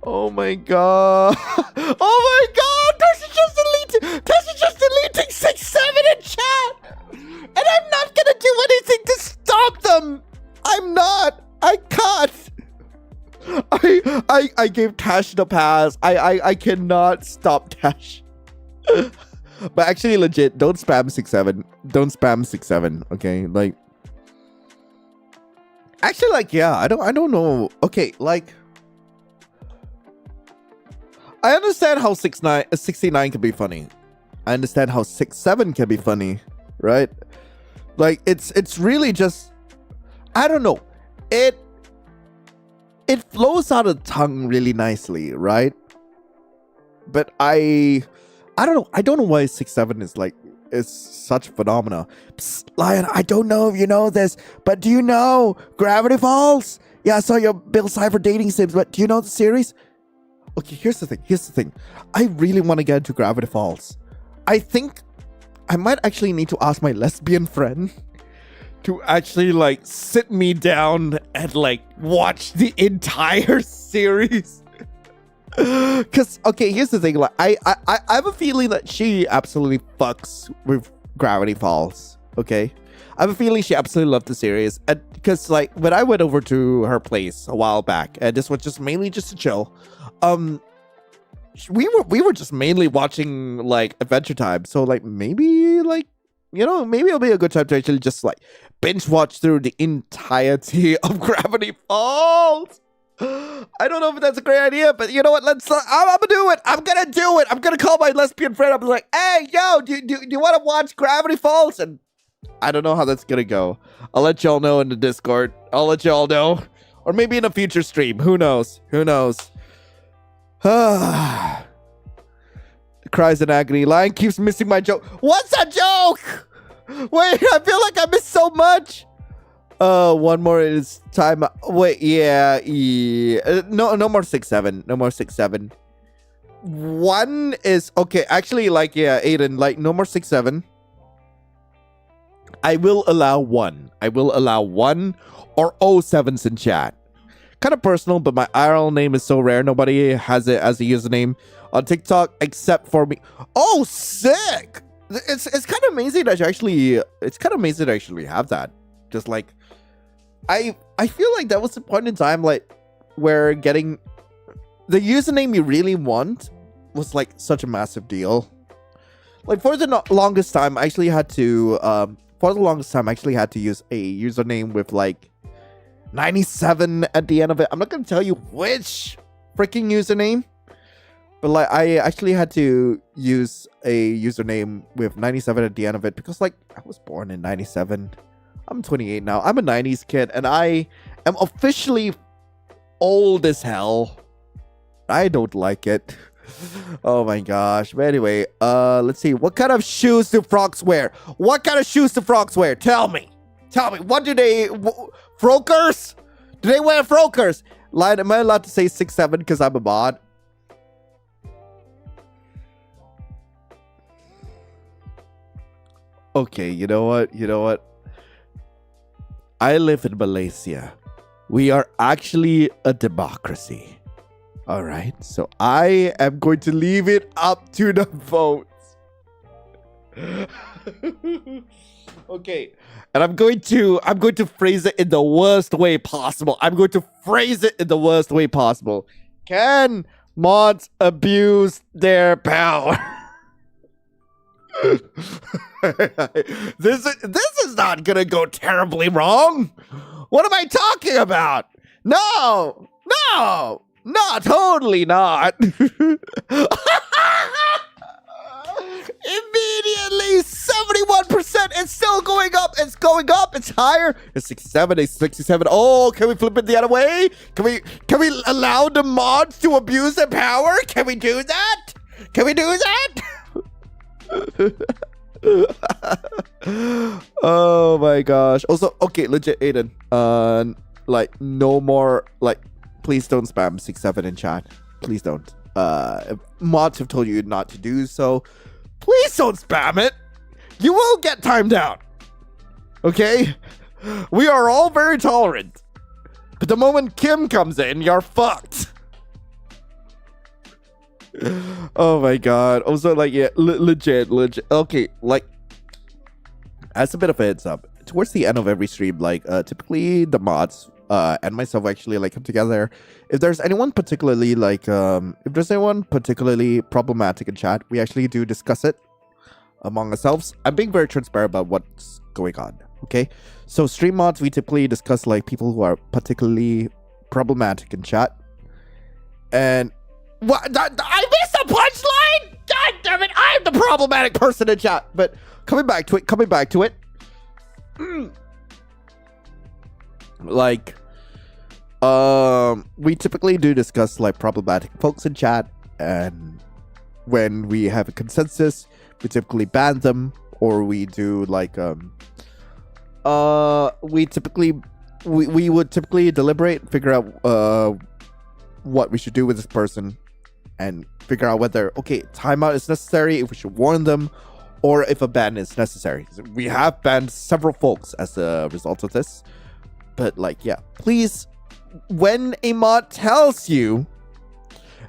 Oh my god. Oh my god! Tasha's just deleting 6-7 in chat! And I'm not gonna do anything to stop them! I'm not! I can't! I gave Tash the pass. I cannot stop Tash. But actually, legit, don't spam 6-7. Don't spam 6-7, okay? Like, actually, like, yeah, I don't know. Okay, like, I understand how 69 can be funny. I understand how 6-7 can be funny, right? Like, it's really just, I don't know. It flows out of the tongue really nicely, right? But I don't know. I don't know why 6-7 is such a phenomena. Psst, Lion, I don't know if you know this, but do you know Gravity Falls? Yeah, I saw your Bill Cipher dating sims, but do you know the series? Okay, here's the thing. I really want to get into Gravity Falls. I think I might actually need to ask my lesbian friend to actually, like, sit me down and, like, watch the entire series. Because, okay, here's the thing. Like, I have a feeling that she absolutely fucks with Gravity Falls. Okay, I have a feeling she absolutely loved the series, and because, like, when I went over to her place a while back, and this was just mainly just to chill, we were just mainly watching, like, Adventure Time. So, like, maybe, like, you know, maybe it'll be a good time to actually just, like, binge watch through the entirety of Gravity Falls. I don't know if that's a great idea, but you know what? I'm gonna do it. I'm gonna call my lesbian friend up and be like, hey, yo, do you want to watch Gravity Falls? And I don't know how that's gonna go. I'll let y'all know in the Discord. I'll let y'all know, or maybe in a future stream. Who knows? Cries in agony. Lion keeps missing my joke. What's a joke? Wait, I feel like I missed so much. One more is time. Wait, yeah. No more 6-7. No more 6-7. One is okay. Actually, like, yeah, Aiden, like, no more 6-7. I will allow one. Or 07s in chat. Kind of personal, but my IRL name is so rare. Nobody has it as a username on TikTok except for me. Oh, sick! It's kind of amazing that I actually have that. Just like, I feel like that was the point in time, like, where getting the username you really want was, like, such a massive deal. Like, for the longest time, I actually had to use a username with, like, 97 at the end of it. I'm not gonna tell you which freaking username, but, like, I actually had to use a username with 97 at the end of it because, like, I was born in 97. I'm 28 now. I'm a 90s kid, and I am officially old as hell. I don't like it. Oh my gosh. But anyway, let's see. What kind of shoes do frogs wear? Tell me. What do they... Frokers? Do they wear frokers? Lion, am I allowed to say 6-7 because I'm a mod? Okay, you know what? I live in Malaysia. We are actually a democracy. All right, so I am going to leave it up to the votes. Okay, and I'm going to phrase it in the worst way possible. Can mods abuse their power? This is not gonna go terribly wrong. What am I talking about? No, totally not. Immediately 71%. It's still going up. It's higher. It's 67. It's 67. Oh, can we flip it the other way? Can we allow the mods to abuse their power? Can we do that? Oh my gosh. Also, okay, legit, Aiden. Like, no more, like, please don't spam 6-7 in chat. Please don't. If mods have told you not to do so, please don't spam it. You will get timed out. Okay? We are all very tolerant. But the moment Kim comes in, you're fucked. Oh my god. Also, like, yeah, legit. Okay, like, as a bit of a heads up, towards the end of every stream, like, typically the mods and myself actually like come together. If there's anyone particularly like if there's anyone particularly problematic in chat, we actually do discuss it among ourselves. I'm being very transparent about what's going on. Okay, so stream mods, we typically discuss like people who are particularly problematic in chat. And what? I missed a punchline. God damn it! I'm the problematic person in chat. But coming back to it. Like, we typically do discuss like problematic folks in chat, and when we have a consensus, we typically ban them, or we do like we would typically deliberate, figure out what we should do with this person, and figure out whether timeout is necessary, if we should warn them, or if a ban is necessary. We have banned several folks as a result of this. But like, yeah, please, when a mod tells you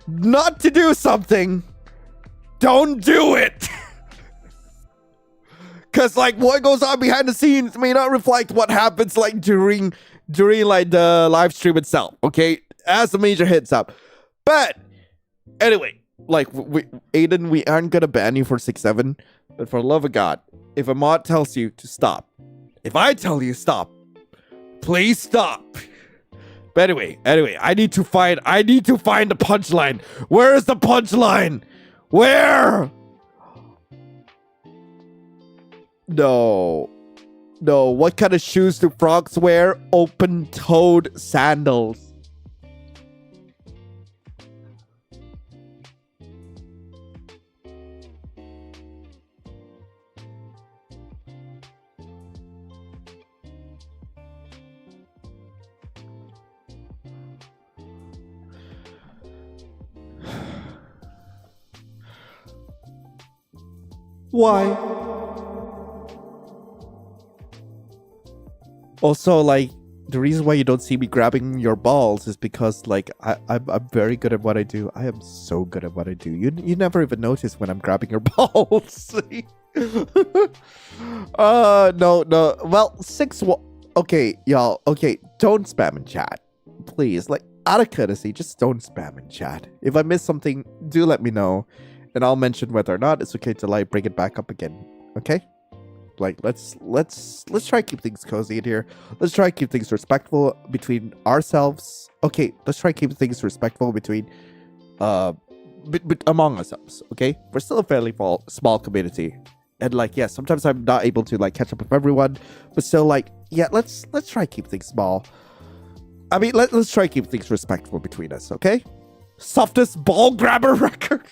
not to do something, don't do it. Cause like what goes on behind the scenes may not reflect what happens like during like the live stream itself. Okay, as a major heads up. But anyway, like Aiden, we aren't gonna ban you for 6-7. But for the love of God, if a mod tells you to stop, if I tell you stop, please stop. But anyway, I need to find the punchline. Where is the punchline? Where? No. What kind of shoes do frogs wear? Open-toed sandals. Why? Also, like, the reason why you don't see me grabbing your balls is because, like, I'm very good at what I do. I am so good at what I do. You never even notice when I'm grabbing your balls. No. Well, okay, y'all. Okay, don't spam in chat, please. Like, out of courtesy, just don't spam in chat. If I miss something, do let me know, and I'll mention whether or not it's okay to like bring it back up again. Okay? Like, let's try to keep things cozy in here. Let's try to keep things respectful between ourselves. Okay, let's try to keep things respectful between among ourselves. Okay, we're still a fairly small community, and like, yeah, sometimes I'm not able to like catch up with everyone, but still, like, yeah, let's try to keep things small. I mean, let's try to keep things respectful between us. Okay, softest ball grabber record.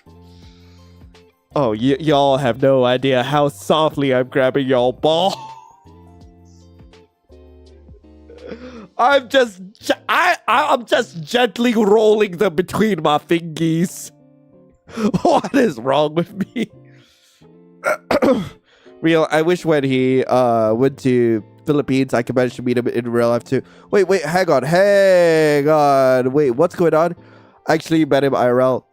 Oh, y'all have no idea how softly I'm grabbing y'all ball. I'm just gently rolling them between my fingies. What is wrong with me? Real, I wish when he went to Philippines, I could manage to meet him in real life too. Wait, hang on. Wait, what's going on? I actually met him IRL.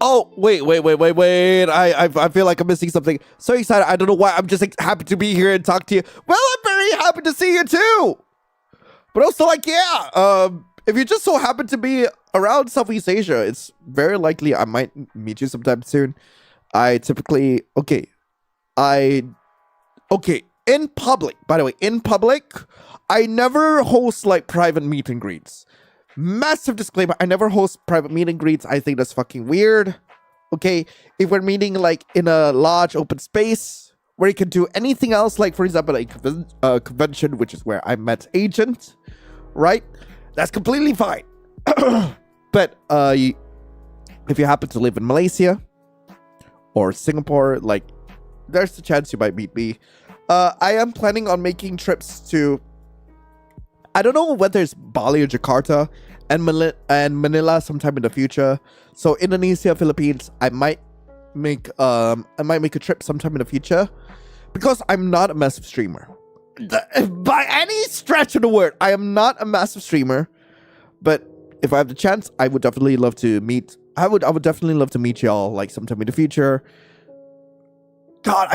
Oh, wait. I feel like I'm missing something. So excited. I don't know why. I'm just like, happy to be here and talk to you. Well, I'm very happy to see you too. But also, like, yeah, if you just so happen to be around Southeast Asia, it's very likely I might meet you sometime soon. I typically, in public, by the way, I never host like private meet and greets. Massive disclaimer, I never host private meet and greets. I think that's fucking weird. Okay, if we're meeting like in a large open space where you can do anything else, like for example, like a convention, which is where I met Agent, right? That's completely fine. But if you happen to live in Malaysia or Singapore, like, there's the chance you might meet me. I am planning on making trips to, I don't know whether it's Bali or Jakarta and Manila sometime in the future. So Indonesia, Philippines, I might make a trip sometime in the future. because I'm not a massive streamer. By any stretch of the word, I am not a massive streamer. But if I have the chance, I would definitely love to meet. I would definitely love to meet y'all like sometime in the future. God,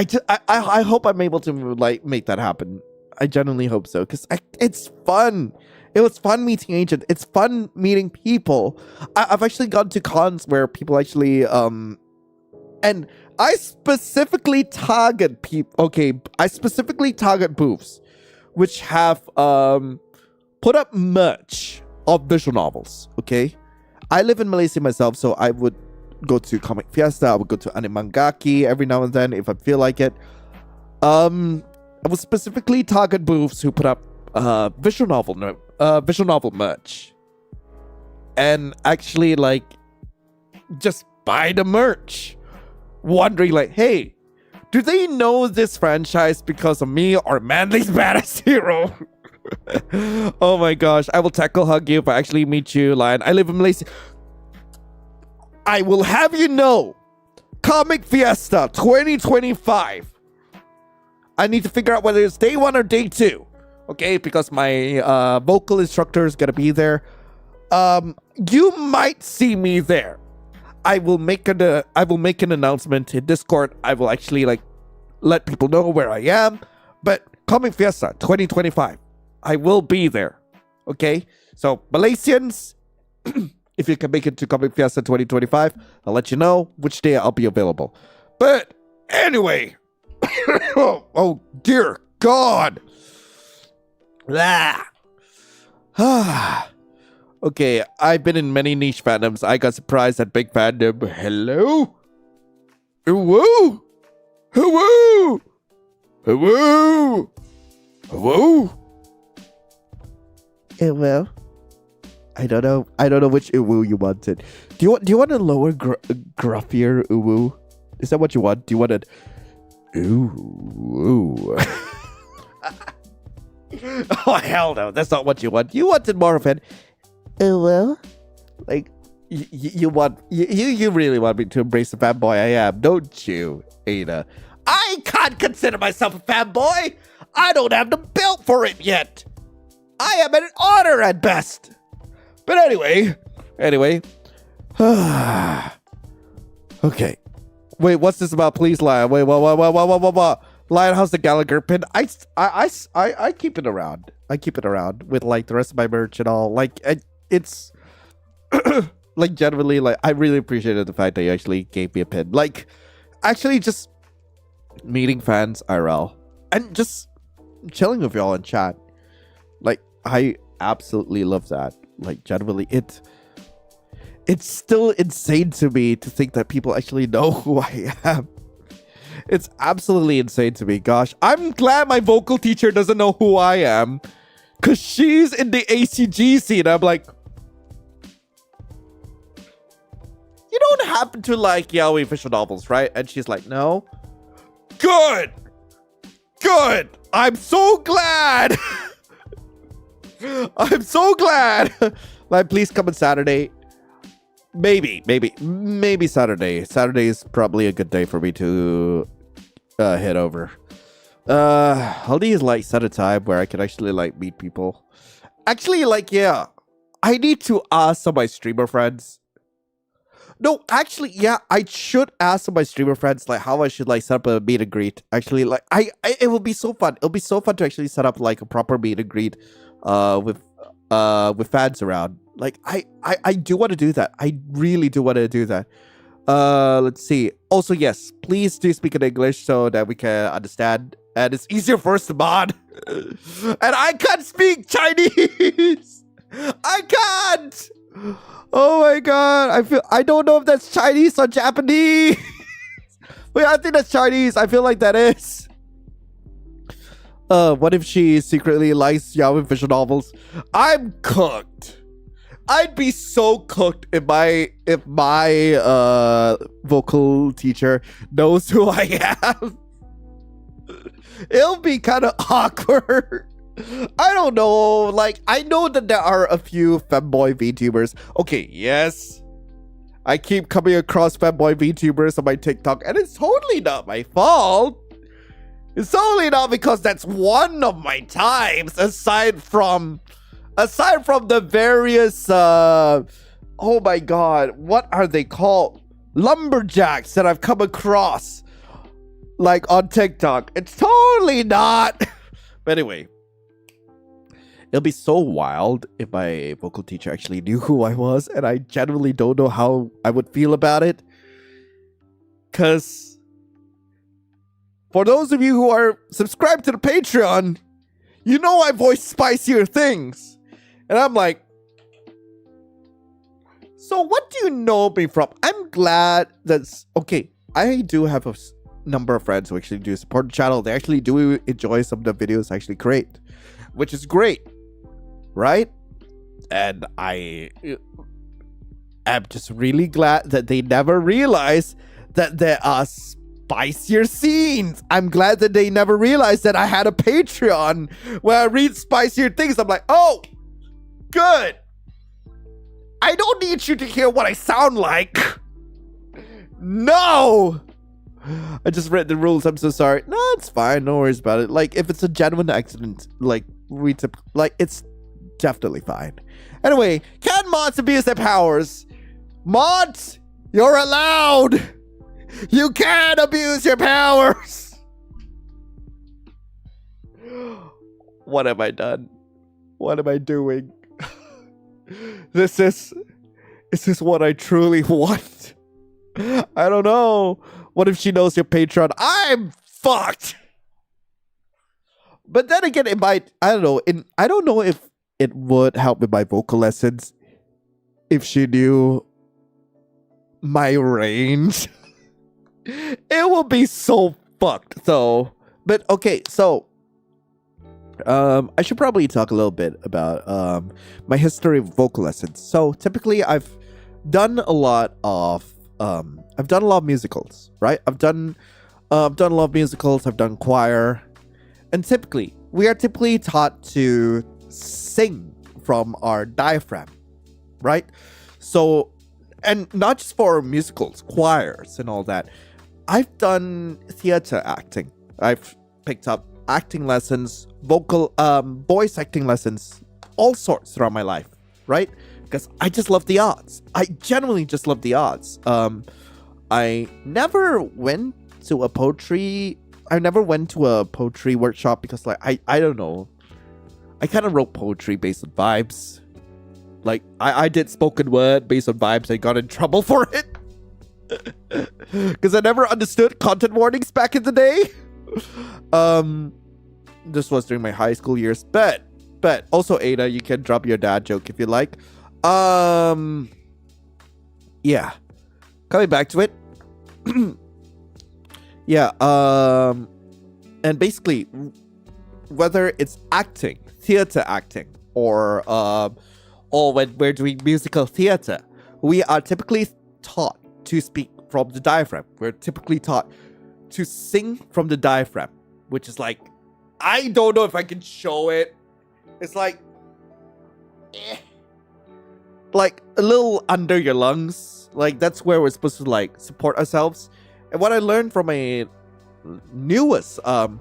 I hope I'm able to like make that happen. I genuinely hope so, because it's fun. It was fun meeting Agent. It's fun meeting people. I've actually gone to cons where people actually and I specifically target people. Okay, I specifically target booths which have put up merch of visual novels. Okay, I live in Malaysia myself, so I would go to Comic Fiesta. I would go to Animangaki every now and then if I feel like it. I would specifically target booths who put up visual novel merch, and actually like just buy the merch, wondering like, hey, do they know this franchise because of me or Manly's Badass Hero? Oh my gosh, I will tackle hug you if I actually meet you, Lion. I live in Malaysia. I will have you know, Comic Fiesta 2025. I need to figure out whether it's day 1 or day 2. Okay, because my vocal instructor is gonna be there. You might see me there. I will make an announcement in Discord. I will actually like let people know where I am. But Comic Fiesta 2025, I will be there. Okay, so Malaysians, if you can make it to Comic Fiesta 2025, I'll let you know which day I'll be available. But anyway, oh dear God. Okay, I've been in many niche fandoms. I got surprised at big fandom. Hello? Woo! Woo! Woo! Woo! Well, I don't know which uwu you wanted. Do you want a lower gruffier uwu? Is that what you want? Do you want it? Ooh. Oh hell no, that's not what you want. You wanted more of an well, like you really want me to embrace the fanboy I am, don't you, Ada? I can't consider myself a fanboy. I don't have the build for it yet. I am an honor at best. But anyway. Okay. Wait, what's this about? Please, Lion. Wait, what? Lion, how's the Gallagher pin? I keep it around. I keep it around with like the rest of my merch and all. Like it's like generally like I really appreciated the fact that you actually gave me a pin. Like actually just meeting fans IRL and just chilling with y'all in chat. Like I absolutely love that. Like generally it's still insane to me to think that people actually know who I am. It's absolutely insane to me. Gosh, I'm glad my vocal teacher doesn't know who I am, because she's in the ACG scene. I'm like, you don't happen to like yaoi visual novels, right? And she's like, no. Good. I'm so glad. I'm so glad. Like, please come on Saturday. Maybe Saturday. Saturday is probably a good day for me to head over. I'll need like set a time where I can actually like meet people. Actually, like, yeah, I need to ask some of my streamer friends. No, actually, yeah, I should ask some of my streamer friends like how I should like set up a meet and greet. Actually, like it will be so fun. It'll be so fun to actually set up like a proper meet and greet with fans around. Like I do want to do that. I really do want to do that. Let's see. Also, yes, please do speak in English so that we can understand and it's easier for us to mod. And I can't speak Chinese. I can't. Oh my god. I don't know if that's Chinese or Japanese. Wait, I think that's Chinese. I feel like that is. What if she secretly likes yaoi visual novels? I'm cooked. I'd be so cooked if my vocal teacher knows who I am. It'll be kind of awkward. I don't know. Like, I know that there are a few femboy VTubers. Okay, yes. I keep coming across femboy VTubers on my TikTok, and it's totally not my fault. It's totally not because that's one of my types, aside from the various oh my god, what are they called? Lumberjacks that I've come across like on TikTok. It's totally not. But anyway, it'll be so wild if my vocal teacher actually knew who I was, and I genuinely don't know how I would feel about it. Cause for those of you who are subscribed to the Patreon, you know I voice spicier things. And I'm like, so what do you know me from? I'm glad that's... Okay, I do have a number of friends who actually do support the channel. They actually do enjoy some of the videos I actually create, which is great, right? And I am just really glad that they never realized that there are spicier scenes. I'm glad that they never realized that I had a Patreon where I read spicier things. I'm like, oh, good. I don't need you to hear what I sound like. No. I just read the rules. I'm so sorry. No, it's fine. No worries about it. Like, if it's a genuine accident, like, it's definitely fine. Anyway, can mods abuse their powers? Mods, you're allowed. You can abuse your powers. What have I done? What am I doing? Is this what I truly want? I don't know. What if she knows your Patreon? I'm fucked. But then again, it might, I don't know. I don't know if it would help with my vocal lessons if she knew my range. It will be so fucked though. But okay, so I should probably talk a little bit about my history of vocal lessons. So typically I've done a lot of musicals, right? I've done a lot of musicals, I've done choir, and typically we are taught to sing from our diaphragm, right? So, and not just for musicals, choirs and all that. I've done theater acting. I've picked up acting lessons, voice acting lessons, all sorts throughout my life, right? Because I just love the arts. I genuinely just love the arts. I never went to a poetry workshop because, like, I don't know. I kind of wrote poetry based on vibes. Like, I did spoken word based on vibes. I got in trouble for it. Because I never understood content warnings back in the day. This was during my high school years. But also, Ada, you can drop your dad joke if you like. Yeah. Coming back to it. Yeah, and basically, whether it's acting, theater acting, or when we're doing musical theater, we are typically taught to speak from the diaphragm. We're typically taught to sing from the diaphragm, which is like, I don't know if I can show it. It's like, like a little under your lungs. Like, that's where we're supposed to, like, support ourselves. And what I learned from my newest, from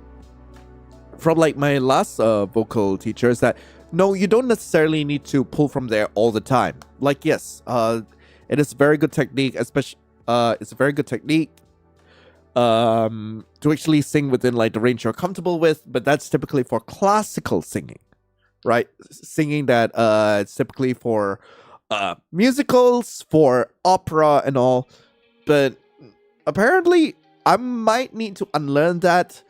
like my last vocal teacher is that, no, you don't necessarily need to pull from there all the time. Like, yes, it is a very good technique, especially, it's a very good technique to actually sing within, like, the range you're comfortable with, but that's typically for classical singing, right? Singing that it's typically for musicals, for opera and all, but apparently I might need to unlearn that.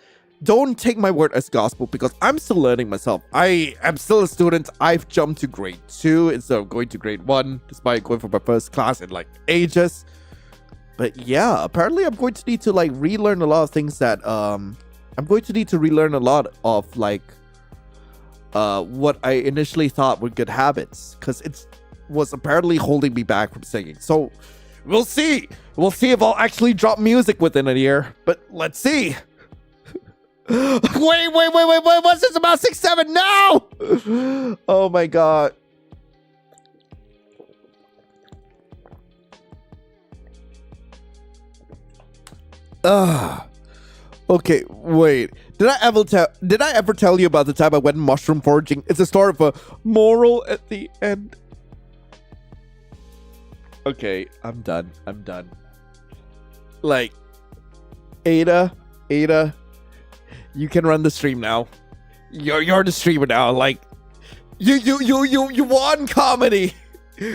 Don't take my word as gospel, because I'm still learning myself. I am still a student. I've jumped to grade 2 instead of going to grade 1, despite going for my first class in, like, ages. But yeah, apparently I'm going to need to, like, relearn a lot of things that I'm going to need to relearn a lot of, like, what I initially thought were good habits, because it was apparently holding me back from singing. So we'll see. We'll see if I'll actually drop music within a year. But let's see. Wait. What's this about 6-7? No! Oh my god. Okay, wait. Did I ever tell you about the time I went mushroom foraging? It's a story of a moral at the end. Okay, I'm done. Like, Ada, you can run the stream now. You're the streamer now. Like, you won comedy.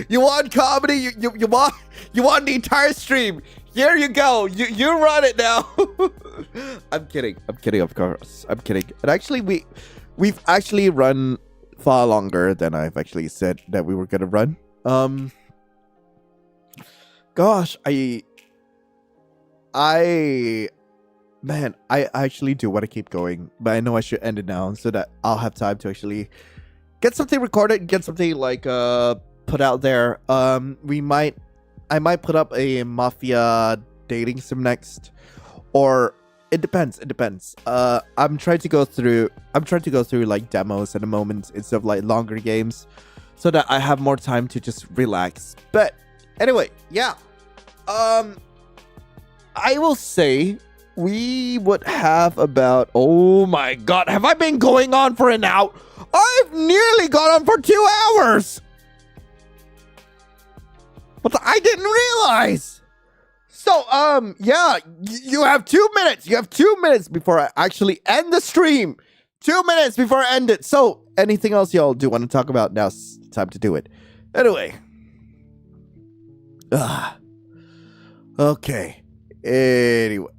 You won comedy. You won the entire stream. Here you go. You run it now. I'm kidding. Of course. I'm kidding. And actually, we've actually run far longer than I've actually said that we were gonna run. Gosh, man, I actually do want to keep going, but I know I should end it now so that I'll have time to actually get something recorded, get something like put out there. I might put up a mafia dating sim next, or it depends. I'm trying to go through like demos at the moment instead of like longer games, so that I have more time to just relax. But anyway, yeah. I will say we would have about, oh my god, have I been going on for an hour? I've nearly gone on for 2 hours. But I didn't realize. So, yeah, you have 2 minutes. You have 2 minutes before I actually end the stream. 2 minutes before I end it. So, anything else y'all do want to talk about? Now's time to do it. Anyway. Okay. Anyway.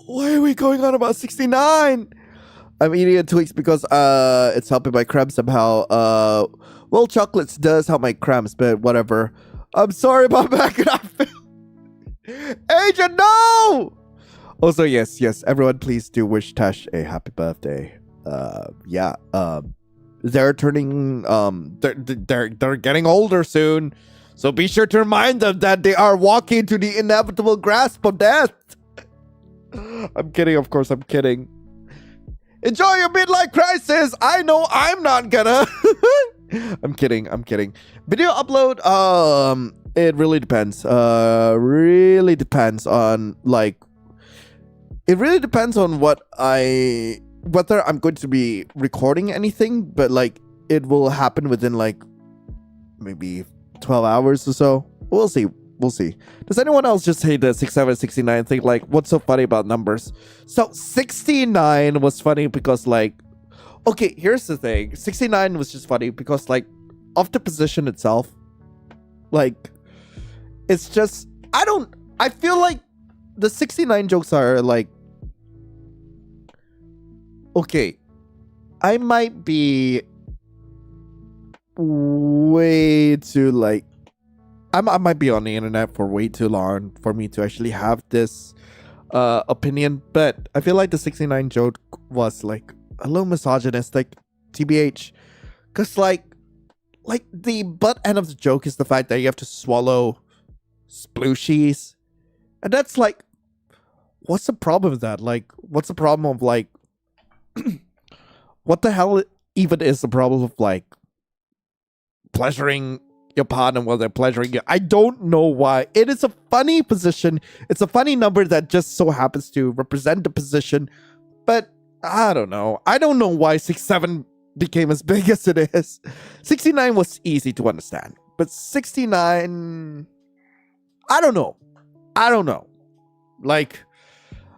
Why are we going on about 69? I'm eating it Twix because it's helping my cramps somehow. Well, chocolates does help my cramps, but whatever. I'm sorry about back and I feel. Agent, no! Also, yes, everyone please do wish Tash a happy birthday. Yeah. They're turning they're getting older soon. So be sure to remind them that they are walking to the inevitable grasp of death. I'm kidding, of course, I'm kidding. Enjoy your midlife crisis. I know I'm not gonna. I'm kidding. Video upload, it really depends. Really depends on like. It really depends on whether I'm going to be recording anything, but like it will happen within like maybe 12 hours or so. We'll see. Does anyone else just hate the 67, 69 thing? Like, what's so funny about numbers? So 69 was funny because like, okay, here's the thing. 69 was just funny because like of the position itself, like it's just, I feel like the 69 jokes are like, okay, I might be way too like, I might be on the internet for way too long for me to actually have this opinion, but I feel like the 69 joke was like a little misogynistic, TBH, because like the butt end of the joke is the fact that you have to swallow splooshies, and that's like, what's the problem with that? Like, what's the problem of like, what the hell even is the problem of like pleasuring your partner while they're pleasuring you? I don't know why. It is a funny position. It's a funny number that just so happens to represent the position. But I don't know. I don't know why 67 became as big as it is. 69 was easy to understand. But 69... I don't know. Like,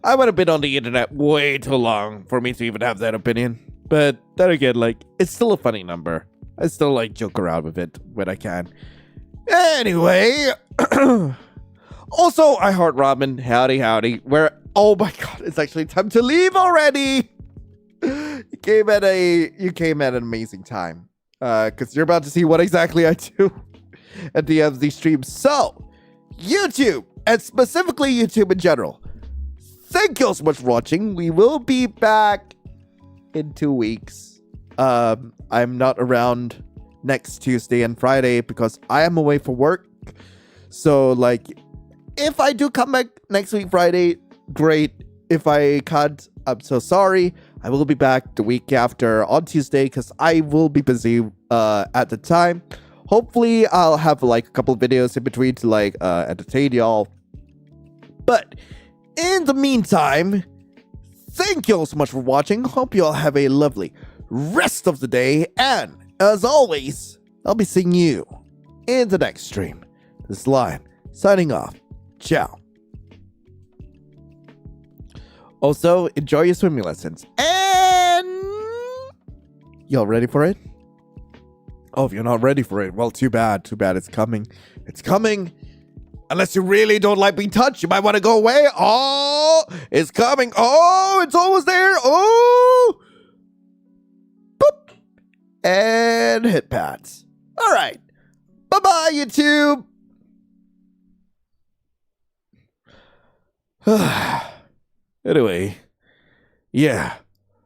I would have been on the internet way too long for me to even have that opinion. But then again, like, it's still a funny number. I still like joke around with it when I can. Anyway, also I heart ramen. Howdy. Where? Oh my god, it's actually time to leave already. You came at an amazing time. Because you're about to see what exactly I do at the end of these streams. So, YouTube, and specifically YouTube in general, thank you so much for watching. We will be back in 2 weeks. I'm not around next Tuesday and Friday because I am away for work. So like, if I do come back next week Friday, great. If I can't, I'm so sorry. I will be back the week after on Tuesday because I will be busy at the time. Hopefully I'll have like a couple of videos in between to like entertain y'all. But in the meantime, thank you all so much for watching. Hope you all have a lovely rest of the day. And as always, I'll be seeing you in the next stream. This is Lion signing off. Ciao. Also, enjoy your swimming lessons. And y'all ready for it? Oh, if you're not ready for it, well, too bad. Too bad. It's coming. It's coming. Unless you really don't like being touched, you might want to go away. Oh, it's coming. Oh, it's almost there. Oh. Boop. And hit pads. All right. Bye-bye, YouTube. Anyway, yeah.